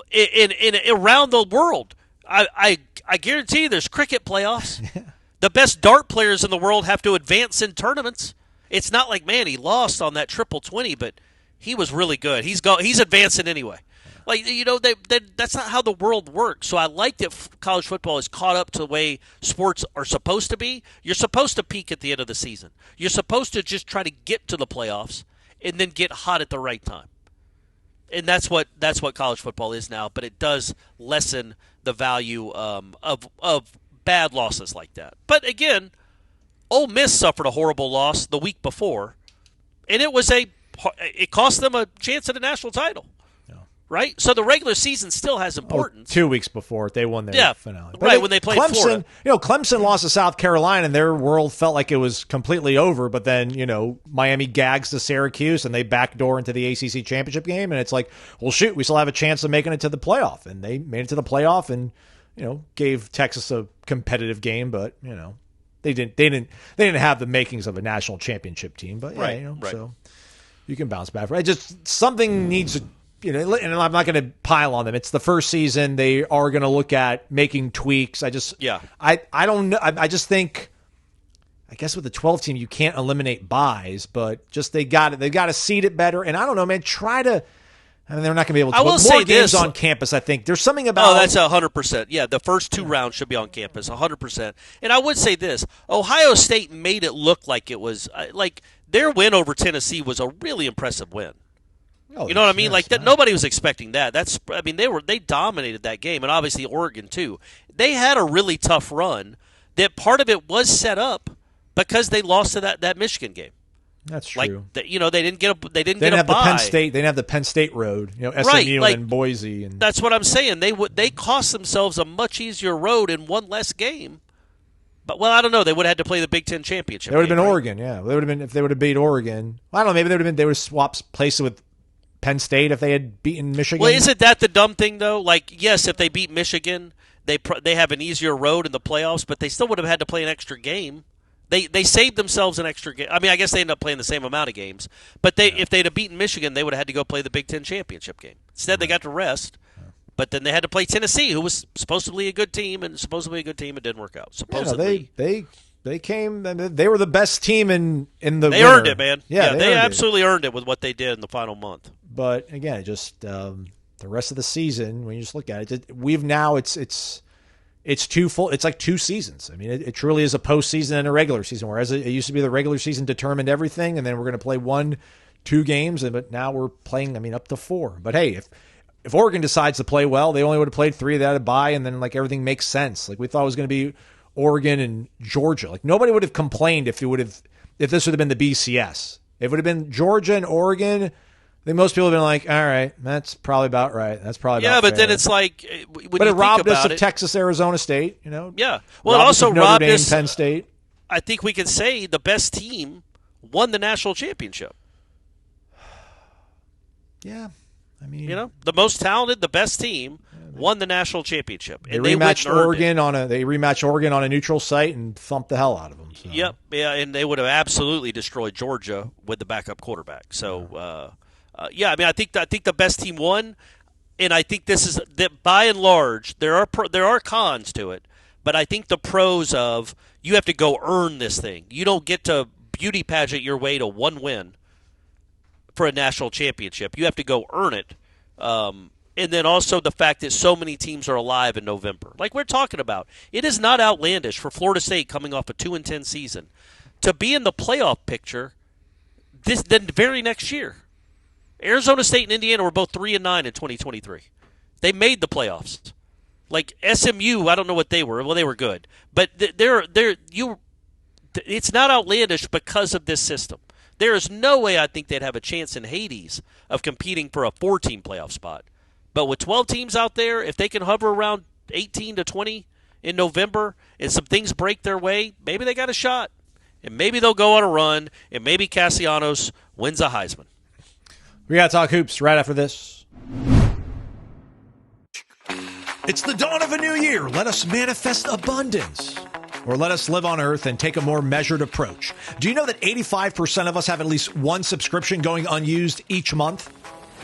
In around the world, I guarantee you there's cricket playoffs. Yeah. The best dart players in the world have to advance in tournaments. It's not like, man, he lost on that triple 20, but he was really good. He's advancing anyway. Like, that's not how the world works. So I like that college football is caught up to the way sports are supposed to be. You're supposed to peak at the end of the season. You're supposed to just try to get to the playoffs and then get hot at the right time. And that's what college football is now. But it does lessen the value of bad losses like that. But again, Ole Miss suffered a horrible loss the week before, and it cost them a chance at a national title. Right? So the regular season still has importance. 2 weeks before they won their finale. But right, when they played Florida. Clemson lost to South Carolina, and their world felt like it was completely over. But then, Miami gags to Syracuse, and they backdoor into the ACC Championship game. And it's like, well, shoot, we still have a chance of making it to the playoff. And they made it to the playoff, and, gave Texas a competitive game, but they didn't have the makings of a national championship team. But yeah, right. So you can bounce back. Just something needs to. And I'm not going to pile on them. It's the first season. They are going to look at making tweaks. I don't know. I just think, I guess with the 12 team, you can't eliminate buys, but just they've got to seed it better. And I don't know, man, they're not going to be able to. I will say more games this on campus. I think there's something about. Oh, that's 100%. Yeah, the first 2 rounds should be on campus, 100%. And I would say this: Ohio State made it look like it was like their win over Tennessee was a really impressive win. You know what I mean? Nobody was expecting that. They dominated that game, and obviously Oregon too. They had a really tough run. That part of it was set up because they lost to that Michigan game. That's true. They didn't get a bye. They didn't have the Penn State road. SMU and Boise. And that's what I'm saying. They cost themselves a much easier road in one less game. But I don't know. They would have had to play the Big Ten championship. They would have been right? Oregon. Yeah, they would have been if they would have beat Oregon. I don't know. Maybe they would have swapped places with Penn State if they had beaten Michigan. Well, isn't that the dumb thing though? Yes, if they beat Michigan, they have an easier road in the playoffs, but they still would have had to play an extra game. They saved themselves an extra game. I guess they ended up playing the same amount of games, but if they'd have beaten Michigan, they would have had to go play the Big Ten championship game. Instead, they got to rest. But then they had to play Tennessee, who was supposedly a good team, and it didn't work out. Supposedly, they came. They were the best team in the. They earned it, man. Yeah, they absolutely earned it with what they did in the final month. But again, just the rest of the season, when you just look at it, it's two full. It's like 2 seasons. It truly is a postseason and a regular season. Whereas it used to be the regular season determined everything, and then we're going to play 1-2 games, but now we're playing. Up to 4. But hey, if Oregon decides to play well, they only would have played 3. They had a bye, and then everything makes sense. We thought it was going to be Oregon and Georgia. Nobody would have complained if this would have been the BCS. If it would have been Georgia and Oregon, I think most people would have been all right, that's probably about right. That's probably about but fair. then it's it robbed us of Texas, Arizona State. Yeah. Well, it also robbed us. Penn State. I think we can say the best team won the national championship. Yeah. The most talented, the best team won the national championship. They rematched Oregon on a neutral site and thumped the hell out of them. So. Yep, yeah, and they would have absolutely destroyed Georgia with the backup quarterback. So, I think the best team won, and I think this is that by and large there are cons to it, but I think the pros of you have to go earn this thing. You don't get to beauty pageant your way to one win for a national championship. You have to go earn it. And then also the fact that so many teams are alive in November. Like we're talking about, it is not outlandish for Florida State coming off a 2-10 season to be in the playoff picture the very next year. Arizona State and Indiana were both 3-9 in 2023. They made the playoffs. SMU, I don't know what they were. Well, they were good, but it's not outlandish because of this system. There is no way I think they'd have a chance in Hades of competing for a 4-team playoff spot. But with 12 teams out there, if they can hover around 18 to 20 in November and some things break their way, maybe they got a shot. And maybe they'll go on a run, and maybe Castellanos wins a Heisman. We got to talk hoops right after this. It's the dawn of a new year. Let us manifest abundance. Or let us live on Earth and take a more measured approach. Do you know that 85% of us have at least one subscription going unused each month?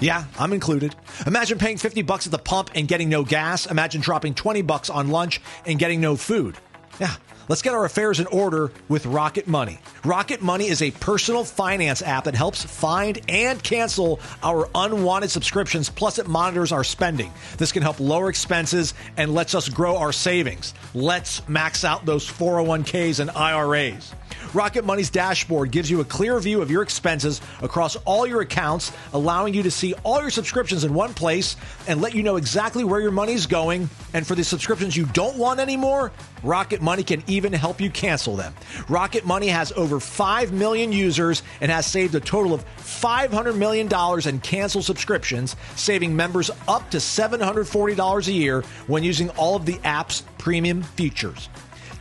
Yeah, I'm included. Imagine paying $50 at the pump and getting no gas. Imagine dropping $20 on lunch and getting no food. Yeah. Let's get our affairs in order with Rocket Money. Rocket Money is a personal finance app that helps find and cancel our unwanted subscriptions, plus it monitors our spending. This can help lower expenses and lets us grow our savings. Let's max out those 401ks and IRAs. Rocket Money's dashboard gives you a clear view of your expenses across all your accounts, allowing you to see all your subscriptions in one place and let you know exactly where your money's going. And for the subscriptions you don't want anymore, Rocket Money can even help you cancel them. Rocket Money has over 5 million users and has saved a total of $500 million in canceled subscriptions, saving members up to $740 a year when using all of the app's premium features.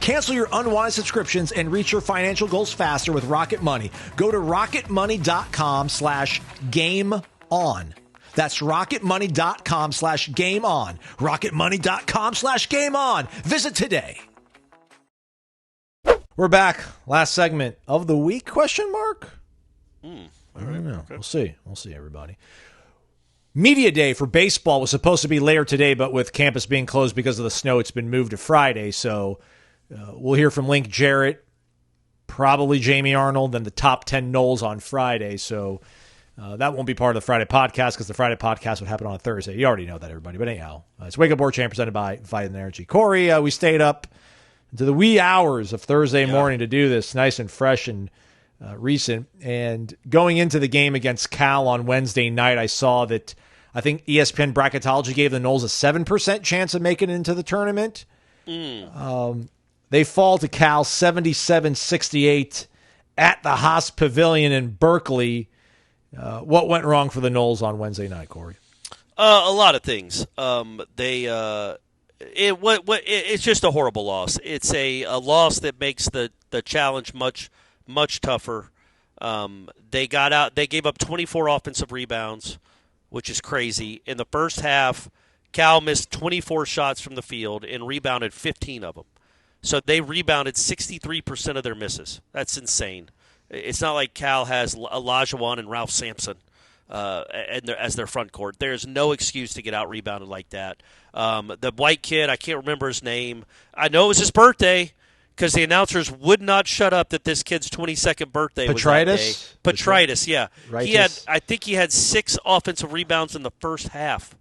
Cancel your unwanted subscriptions and reach your financial goals faster with Rocket Money. Go to rocketmoney.com/gameon. That's rocketmoney.com/gameon. rocketmoney.com/gameon. Visit today. We're back. Last segment of the week, question mark? All I right. don't know. Okay. We'll see. We'll see, everybody. Media Day for baseball was supposed to be later today, but with campus being closed because of the snow, it's been moved to Friday. So we'll hear from Link Jarrett, probably Jamie Arnold, and the top 10 Noles on Friday. So that won't be part of the Friday podcast because the Friday podcast would happen on a Thursday. You already know that, everybody. But anyhow, it's Wake Up Warchant presented by Vitamin Energy. Corey, we stayed up to the wee hours of Thursday morning to do this, nice and fresh and recent. And going into the game against Cal on Wednesday night, I saw that I think ESPN Bracketology gave the Noles a 7% chance of making it into the tournament. They fall to Cal 77-68 at the Haas Pavilion in Berkeley. What went wrong for the Noles on Wednesday night, Corey? A lot of things. It's just a horrible loss. It's a loss that makes the challenge much tougher. They gave up 24 offensive rebounds, which is crazy. In the first half, Cal missed 24 shots from the field and rebounded 15 of them. So they rebounded 63% of their misses. That's insane. It's not like Cal has Olajuwon and Ralph Sampson as their front court. There's no excuse to get out-rebounded like that. The white kid, I can't remember his name. I know it was his birthday because the announcers would not shut up that this kid's 22nd birthday was that day. Petritus, yeah. I think he had 6 offensive rebounds in the first half.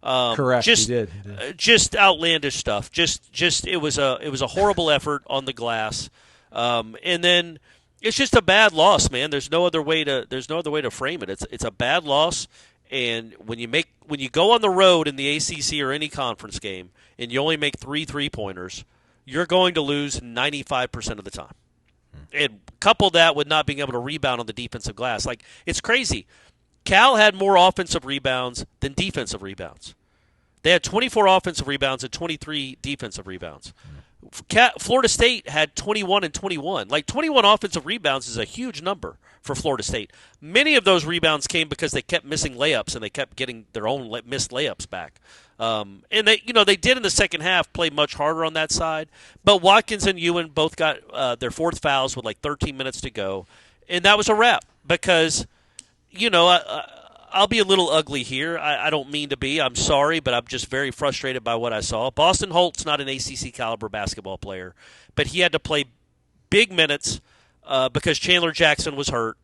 Correct. He did. Just outlandish stuff. It was a horrible effort on the glass. And then it's just a bad loss, man. There's no other way to frame it. It's a bad loss. And when you go on the road in the ACC or any conference game and you only make 3 3-pointers, you're going to lose 95% of the time. And couple that with not being able to rebound on the defensive glass. Like, it's crazy. Cal had more offensive rebounds than defensive rebounds. They had 24 offensive rebounds and 23 defensive rebounds. Florida State had 21 and 21. Like, 21 offensive rebounds is a huge number for Florida State. Many of those rebounds came because they kept missing layups and they kept getting their own missed layups back. And they did in the second half play much harder on that side. But Watkins and Ewan both got their 4th fouls with like 13 minutes to go, and that was a wrap because, I'll be a little ugly here. I don't mean to be. I'm sorry, but I'm just very frustrated by what I saw. Boston Holt's not an ACC caliber basketball player, but he had to play big minutes because Chandler Jackson was hurt,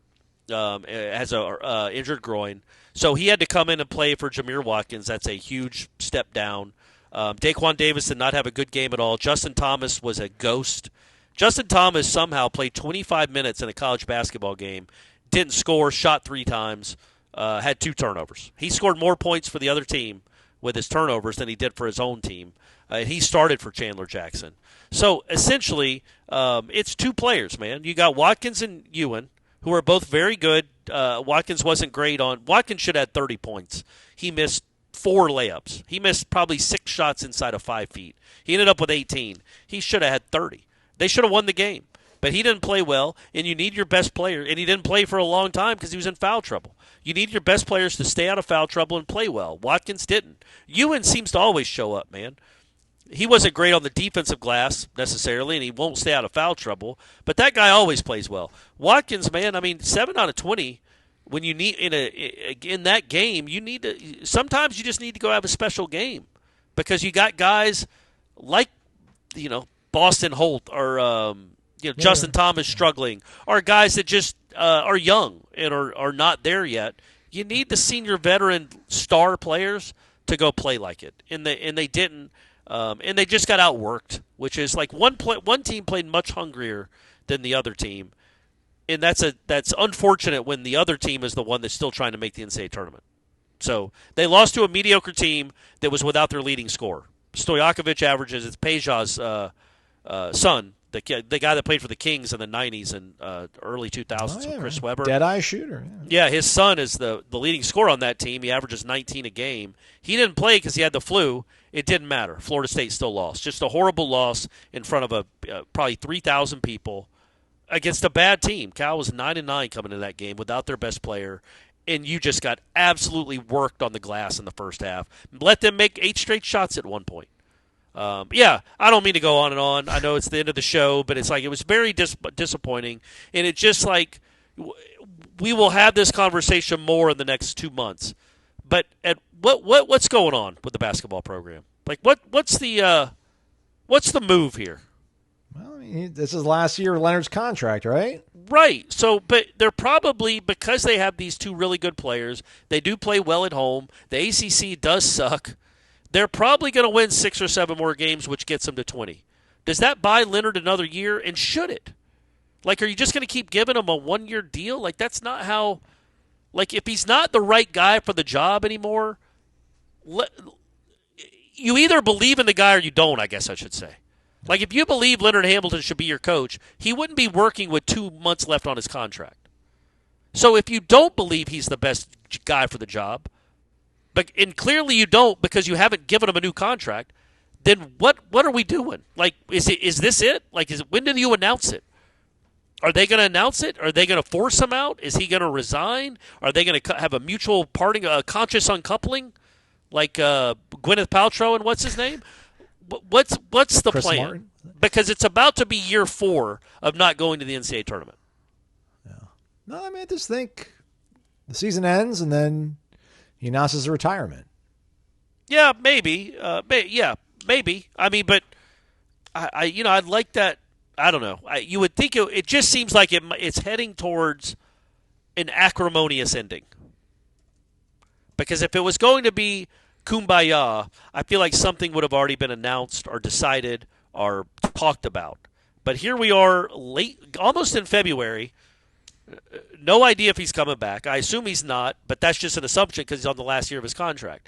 has a injured groin. So he had to come in and play for Jameer Watkins. That's a huge step down. Daquan Davis did not have a good game at all. Justin Thomas was a ghost. Justin Thomas somehow played 25 minutes in a college basketball game, didn't score, shot 3 times, had 2 turnovers. He scored more points for the other team with his turnovers than he did for his own team. He started for Chandler Jackson. So essentially, it's 2 players, man. You got Watkins and Ewan, who are both very good. Watkins wasn't great Watkins should have had 30 points. He missed 4 layups. He missed probably 6 shots inside of 5 feet. He ended up with 18. He should have had 30. They should have won the game. But he didn't play well, and you need your best player. And he didn't play for a long time because he was in foul trouble. You need your best players to stay out of foul trouble and play well. Watkins didn't. Ewan seems to always show up, man. He wasn't great on the defensive glass necessarily, and he won't stay out of foul trouble. But that guy always plays well. Watkins, man, 7 out of 20. When you need in that game, you need to. Sometimes you just need to go have a special game because you got guys like Boston Holt or Justin Thomas struggling, or guys that just are young and are not there yet. You need the senior veteran star players to go play like it, and they didn't. And they just got outworked, which is like one team played much hungrier than the other team, and that's unfortunate when the other team is the one that's still trying to make the NCAA tournament. So they lost to a mediocre team that was without their leading scorer. Stojakovic averages, it's Peja's son, the guy that played for the Kings in the 90s and early 2000s, Chris Webber. Dead-eye shooter. Yeah, his son is the leading scorer on that team. He averages 19 a game. He didn't play because he had the flu. It didn't matter. Florida State still lost. Just a horrible loss in front of probably 3,000 people against a bad team. Cal was 9-9 coming into that game without their best player. and you just got absolutely worked on the glass in the first half. Let them make 8 straight shots at one point. I don't mean to go on and on. I know it's the end of the show, but it's like it was very disappointing, and it just like we will have this conversation more in the next 2 months. But what's going on with the basketball program? Like what's the move here? Well, I mean, this is last year of Leonard's contract, right? Right. So, but they're probably, because they have these 2 really good players, they do play well at home. The ACC does suck. They're probably going to win 6 or 7 more games, which gets them to 20. Does that buy Leonard another year? And should it? Like, are you just going to keep giving him a 1-year deal? Like, that's not how. Like, if he's not the right guy for the job anymore, you either believe in the guy or you don't, I guess I should say. Like, if you believe Leonard Hamilton should be your coach, he wouldn't be working with 2 months left on his contract. So if you don't believe he's the best guy for the job, and clearly you don't because you haven't given him a new contract, then what are we doing? Like, is this it? Like, when do you announce it? Are they going to announce it? Are they going to force him out? Is he going to resign? Are they going to have a mutual parting, a conscious uncoupling, like Gwyneth Paltrow and what's his name? What's the Chris plan? Martin? Because it's about to be year 4 of not going to the NCAA tournament. Yeah. No, I mean, I just think the season ends and then he announces a retirement. Yeah, maybe. Maybe. I mean, but I'd like that. I don't know. You would think it just seems like it's heading towards an acrimonious ending. Because if it was going to be kumbaya, I feel like something would have already been announced or decided or talked about. But here we are late, almost in February. No idea if he's coming back. I assume he's not, but that's just an assumption because he's on the last year of his contract.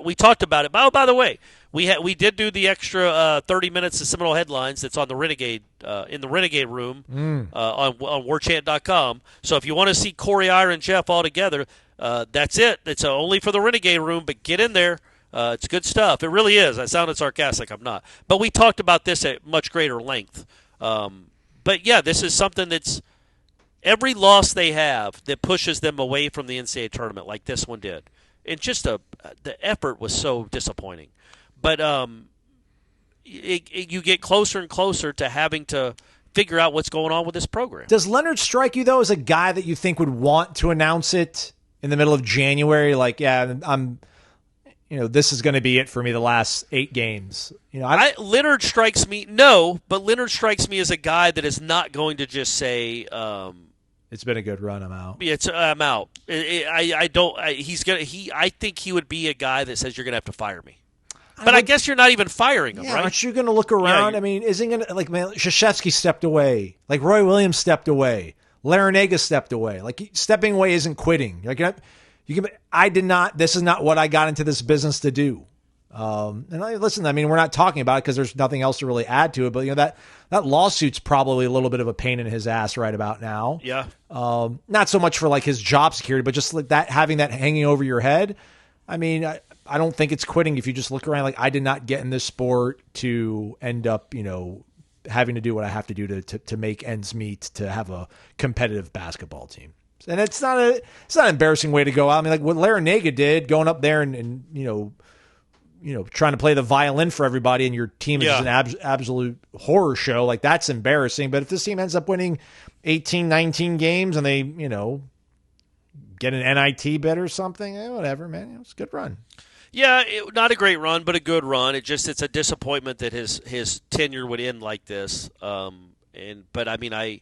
We talked about it. Oh, by the way, we did do the extra 30 minutes of Seminole headlines that's on the Renegade in the Renegade room on warchant.com. So if you want to see Corey, Ira, and Jeff all together, that's it. It's only for the Renegade room, but get in there. It's good stuff. It really is. I sounded sarcastic. I'm not. But we talked about this at much greater length. But, yeah, this is something that's every loss they have that pushes them away from the NCAA tournament like this one did. And just the effort was so disappointing. But you get closer and closer to having to figure out what's going on with this program. Does Leonard strike you, though, as a guy that you think would want to announce it in the middle of January? Like, yeah, this is going to be it for me the last 8 games. Leonard strikes me, but Leonard strikes me as a guy that is not going to just say, it's been a good run, I'm out. I'm out. I think he would be a guy that says you're going to have to fire me. But I guess you're not even firing him, right? Aren't you going to look around? Yeah, I mean, isn't going to Krzyzewski stepped away, like Roy Williams stepped away, Larinaga stepped away. Like stepping away isn't quitting. Like I did not. This is not what I got into this business to do. Listen, I mean, we're not talking about it because there's nothing else to really add to it. But that lawsuit's probably a little bit of a pain in his ass right about now. Yeah. Not so much for like his job security, but just like that having that hanging over your head. I mean, I don't think it's quitting if you just look around. Like I did not get in this sport to end up, having to do what I have to do to make ends meet to have a competitive basketball team. And it's not an embarrassing way to go out. I mean, like what Larinaga did, going up there and trying to play the violin for everybody, and your team is an absolute horror show. Like that's embarrassing. But if this team ends up winning 18, 19 games and they, get an NIT bid or something, whatever, man, it's a good run. Yeah, not a great run, but a good run. It's a disappointment that his tenure would end like this. But I mean, I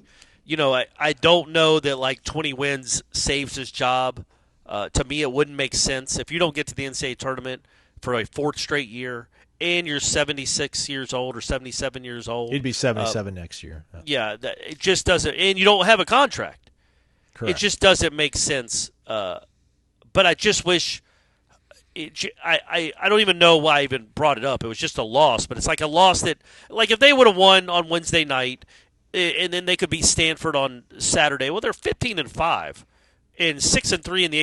don't know that like 20 wins saves his job. To me, it wouldn't make sense if you don't get to the NCAA tournament for a 4th straight year, and you're 76 years old or 77 years old. He'd be 77 next year. Yeah, it just doesn't, and you don't have a contract. Correct. It just doesn't make sense. But I just wish. I don't even know why I even brought it up. It was just a loss, but it's like a loss that, like, if they would have won on Wednesday night, and then they could beat Stanford on Saturday. Well, they're 15-5. And 6-3 in the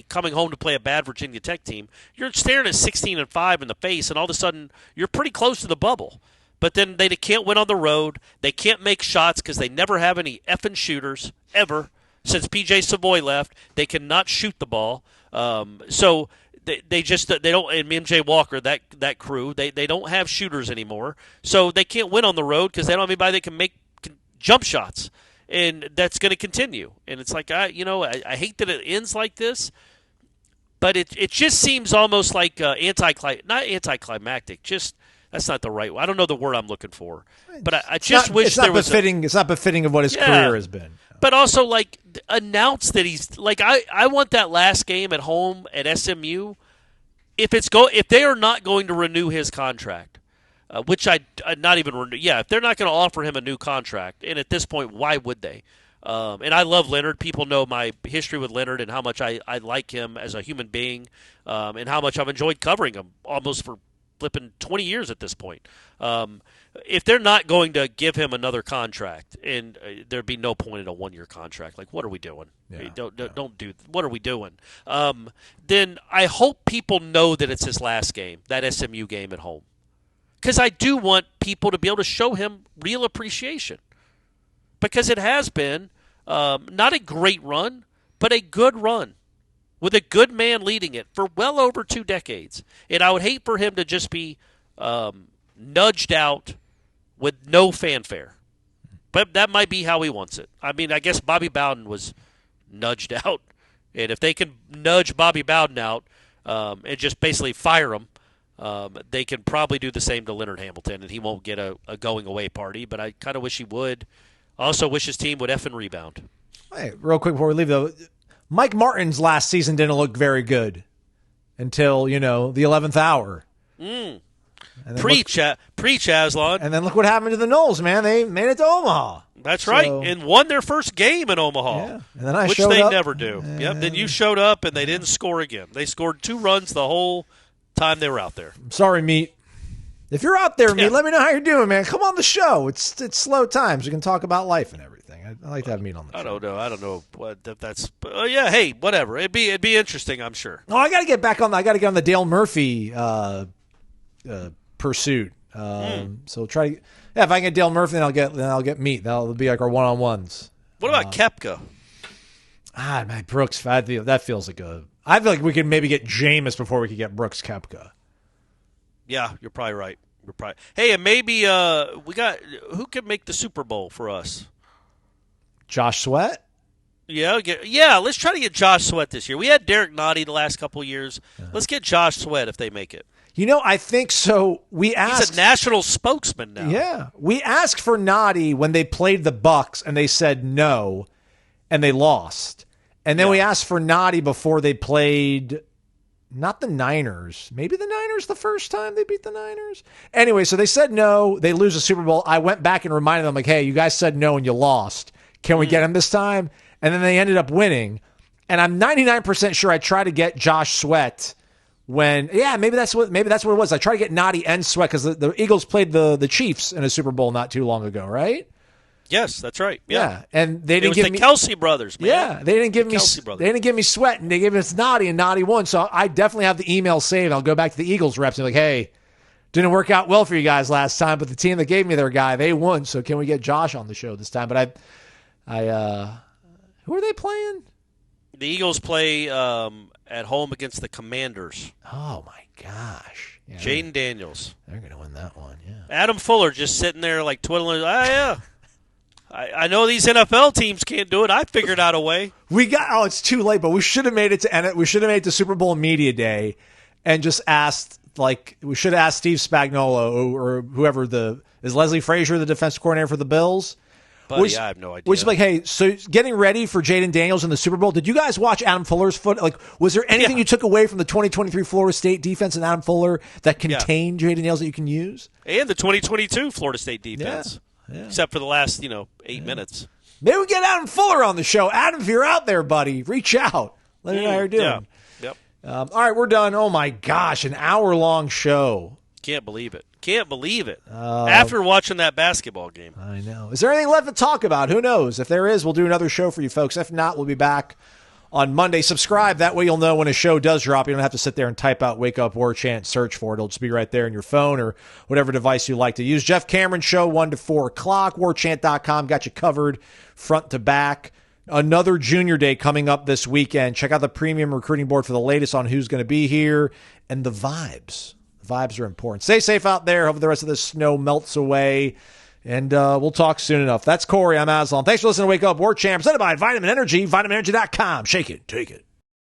ACC, coming home to play a bad Virginia Tech team, you're staring at 16-5 in the face, and all of a sudden you're pretty close to the bubble. But then they can't win on the road. They can't make shots because they never have any effing shooters ever. Since P.J. Savoy left, they cannot shoot the ball. So they don't, and MJ Walker, that crew, they don't have shooters anymore. So they can't win on the road because they don't have anybody that can make jump shots. And that's going to continue. And it's like, I hate that it ends like this, but it just seems almost like not anticlimactic, just that's not the right word. I don't know the word I'm looking for. But I just wish there was it's not befitting of what his career has been. But also, like, announce that he's like I want that last game at home at SMU. If they are not going to renew his contract, which I not even renew. Yeah, if they're not going to offer him a new contract, and at this point, why would they? And I love Leonard. People know my history with Leonard and how much I like him as a human being, and how much I've enjoyed covering him almost for flipping 20 years at this point. If they're not going to give him another contract, and there'd be no point in a one-year contract, like what are we doing? Yeah. Don't do. What are we doing? Then I hope people know that it's his last game, that SMU game at home, because I do want people to be able to show him real appreciation, because it has been not a great run, but a good run with a good man leading it for well over 2 decades, and I would hate for him to just be nudged out with no fanfare. But that might be how he wants it. I mean, I guess Bobby Bowden was nudged out. And if they can nudge Bobby Bowden out and just basically fire him, they can probably do the same to Leonard Hamilton, and he won't get a going-away party. But I kind of wish he would. I also wish his team would effing rebound. Hey, real quick before we leave, though, Mike Martin's last season didn't look very good until, the 11th hour. Preach, Aslan. And then look what happened to the Noles, man. They made it to Omaha. That's right, and won their first game in Omaha, yeah. And then which they never do. Yep. Then you showed up, and they didn't score again. They scored 2 runs the whole time they were out there. I'm sorry, Meat. If you're out there, Meat, let me know how you're doing, man. Come on the show. It's slow times. We can talk about life and everything. I like to have Meat on the show. I don't know what that's. Yeah, hey, whatever. It'd be interesting, I'm sure. Oh, I got to get back on. I got to get on the Dale Murphy pursuit. So try to. Yeah, if I can get Dale Murphy, then I'll get Meat. That'll be like our one-on-ones. What about Koepka? Man, Brooks. That feels like a. I feel like we could maybe get Jameis before we could get Brooks Koepka. Yeah, you're probably right. Hey, and maybe we got who could make the Super Bowl for us? Josh Sweat. Yeah. Let's try to get Josh Sweat this year. We had Derek Nottie the last couple of years. Let's get Josh Sweat if they make it. I think so. He's a national spokesman now. Yeah, we asked for Nottie when they played the Bucks, and they said no, and they lost. And then we asked for Nottie before they played, not the Niners, maybe the Niners the first time they beat the Niners. Anyway, so they said no. They lose the Super Bowl. I went back and reminded them, like, hey, you guys said no and you lost. Can we get him this time? And then they ended up winning. And I'm 99% sure I tried to get Josh Sweat. Maybe that's what it was. I tried to get Nottie and Sweat because the Eagles played the Chiefs in a Super Bowl not too long ago, right? Yes, that's right. Yeah, and they didn't give me Kelsey brothers. Man. Yeah, they didn't give me Sweat, and they gave us Nottie, and Nottie won. So I definitely have the email saved. I'll go back to the Eagles reps and be like, hey, didn't work out well for you guys last time, but the team that gave me their guy, they won. So can we get Josh on the show this time? But who are they playing? The Eagles play at home against the Commanders. Oh, my gosh. Yeah, Jaden Daniels. They're going to win that one, yeah. Adam Fuller just sitting there like twiddling. Yeah. I know these NFL teams can't do it. I figured out a way. It's too late, but we should have made it to Super Bowl Media Day and just asked, we should have asked Steve Spagnuolo or whoever is Leslie Frazier the defensive coordinator for the Bills? Buddy, I have no idea. Which is like, hey, so getting ready for Jaden Daniels in the Super Bowl, did you guys watch Adam Fuller's foot? Like, was there anything you took away from the 2023 Florida State defense and Adam Fuller that contained Jaden Daniels that you can use? And the 2022 Florida State defense. Yeah. Except for the last, 8 minutes. Maybe we get Adam Fuller on the show. Adam, if you're out there, buddy, reach out. Let me know how you're doing. Yeah. Yep. All right, we're done. Oh, my gosh, an hour-long show. Can't believe it. After watching that basketball game. I know. Is there anything left to talk about? Who knows? If there is, we'll do another show for you folks. If not, we'll be back on Monday. Subscribe. That way you'll know when a show does drop. You don't have to sit there and type out Wake Up Warchant, search for it. It'll just be right there in your phone or whatever device you like to use. Jeff Cameron Show, 1 to 4 o'clock. Warchant.com. Got you covered front to back. Another Junior Day coming up this weekend. Check out the premium recruiting board for the latest on who's going to be here and the vibes. The vibes are important. Stay safe out there. Hope the rest of this snow melts away. And we'll talk soon enough. That's Corey. I'm Aslan. Thanks for listening to Wake Up Warchant, presented by Vitamin Energy, vitaminenergy.com. Shake it, take it.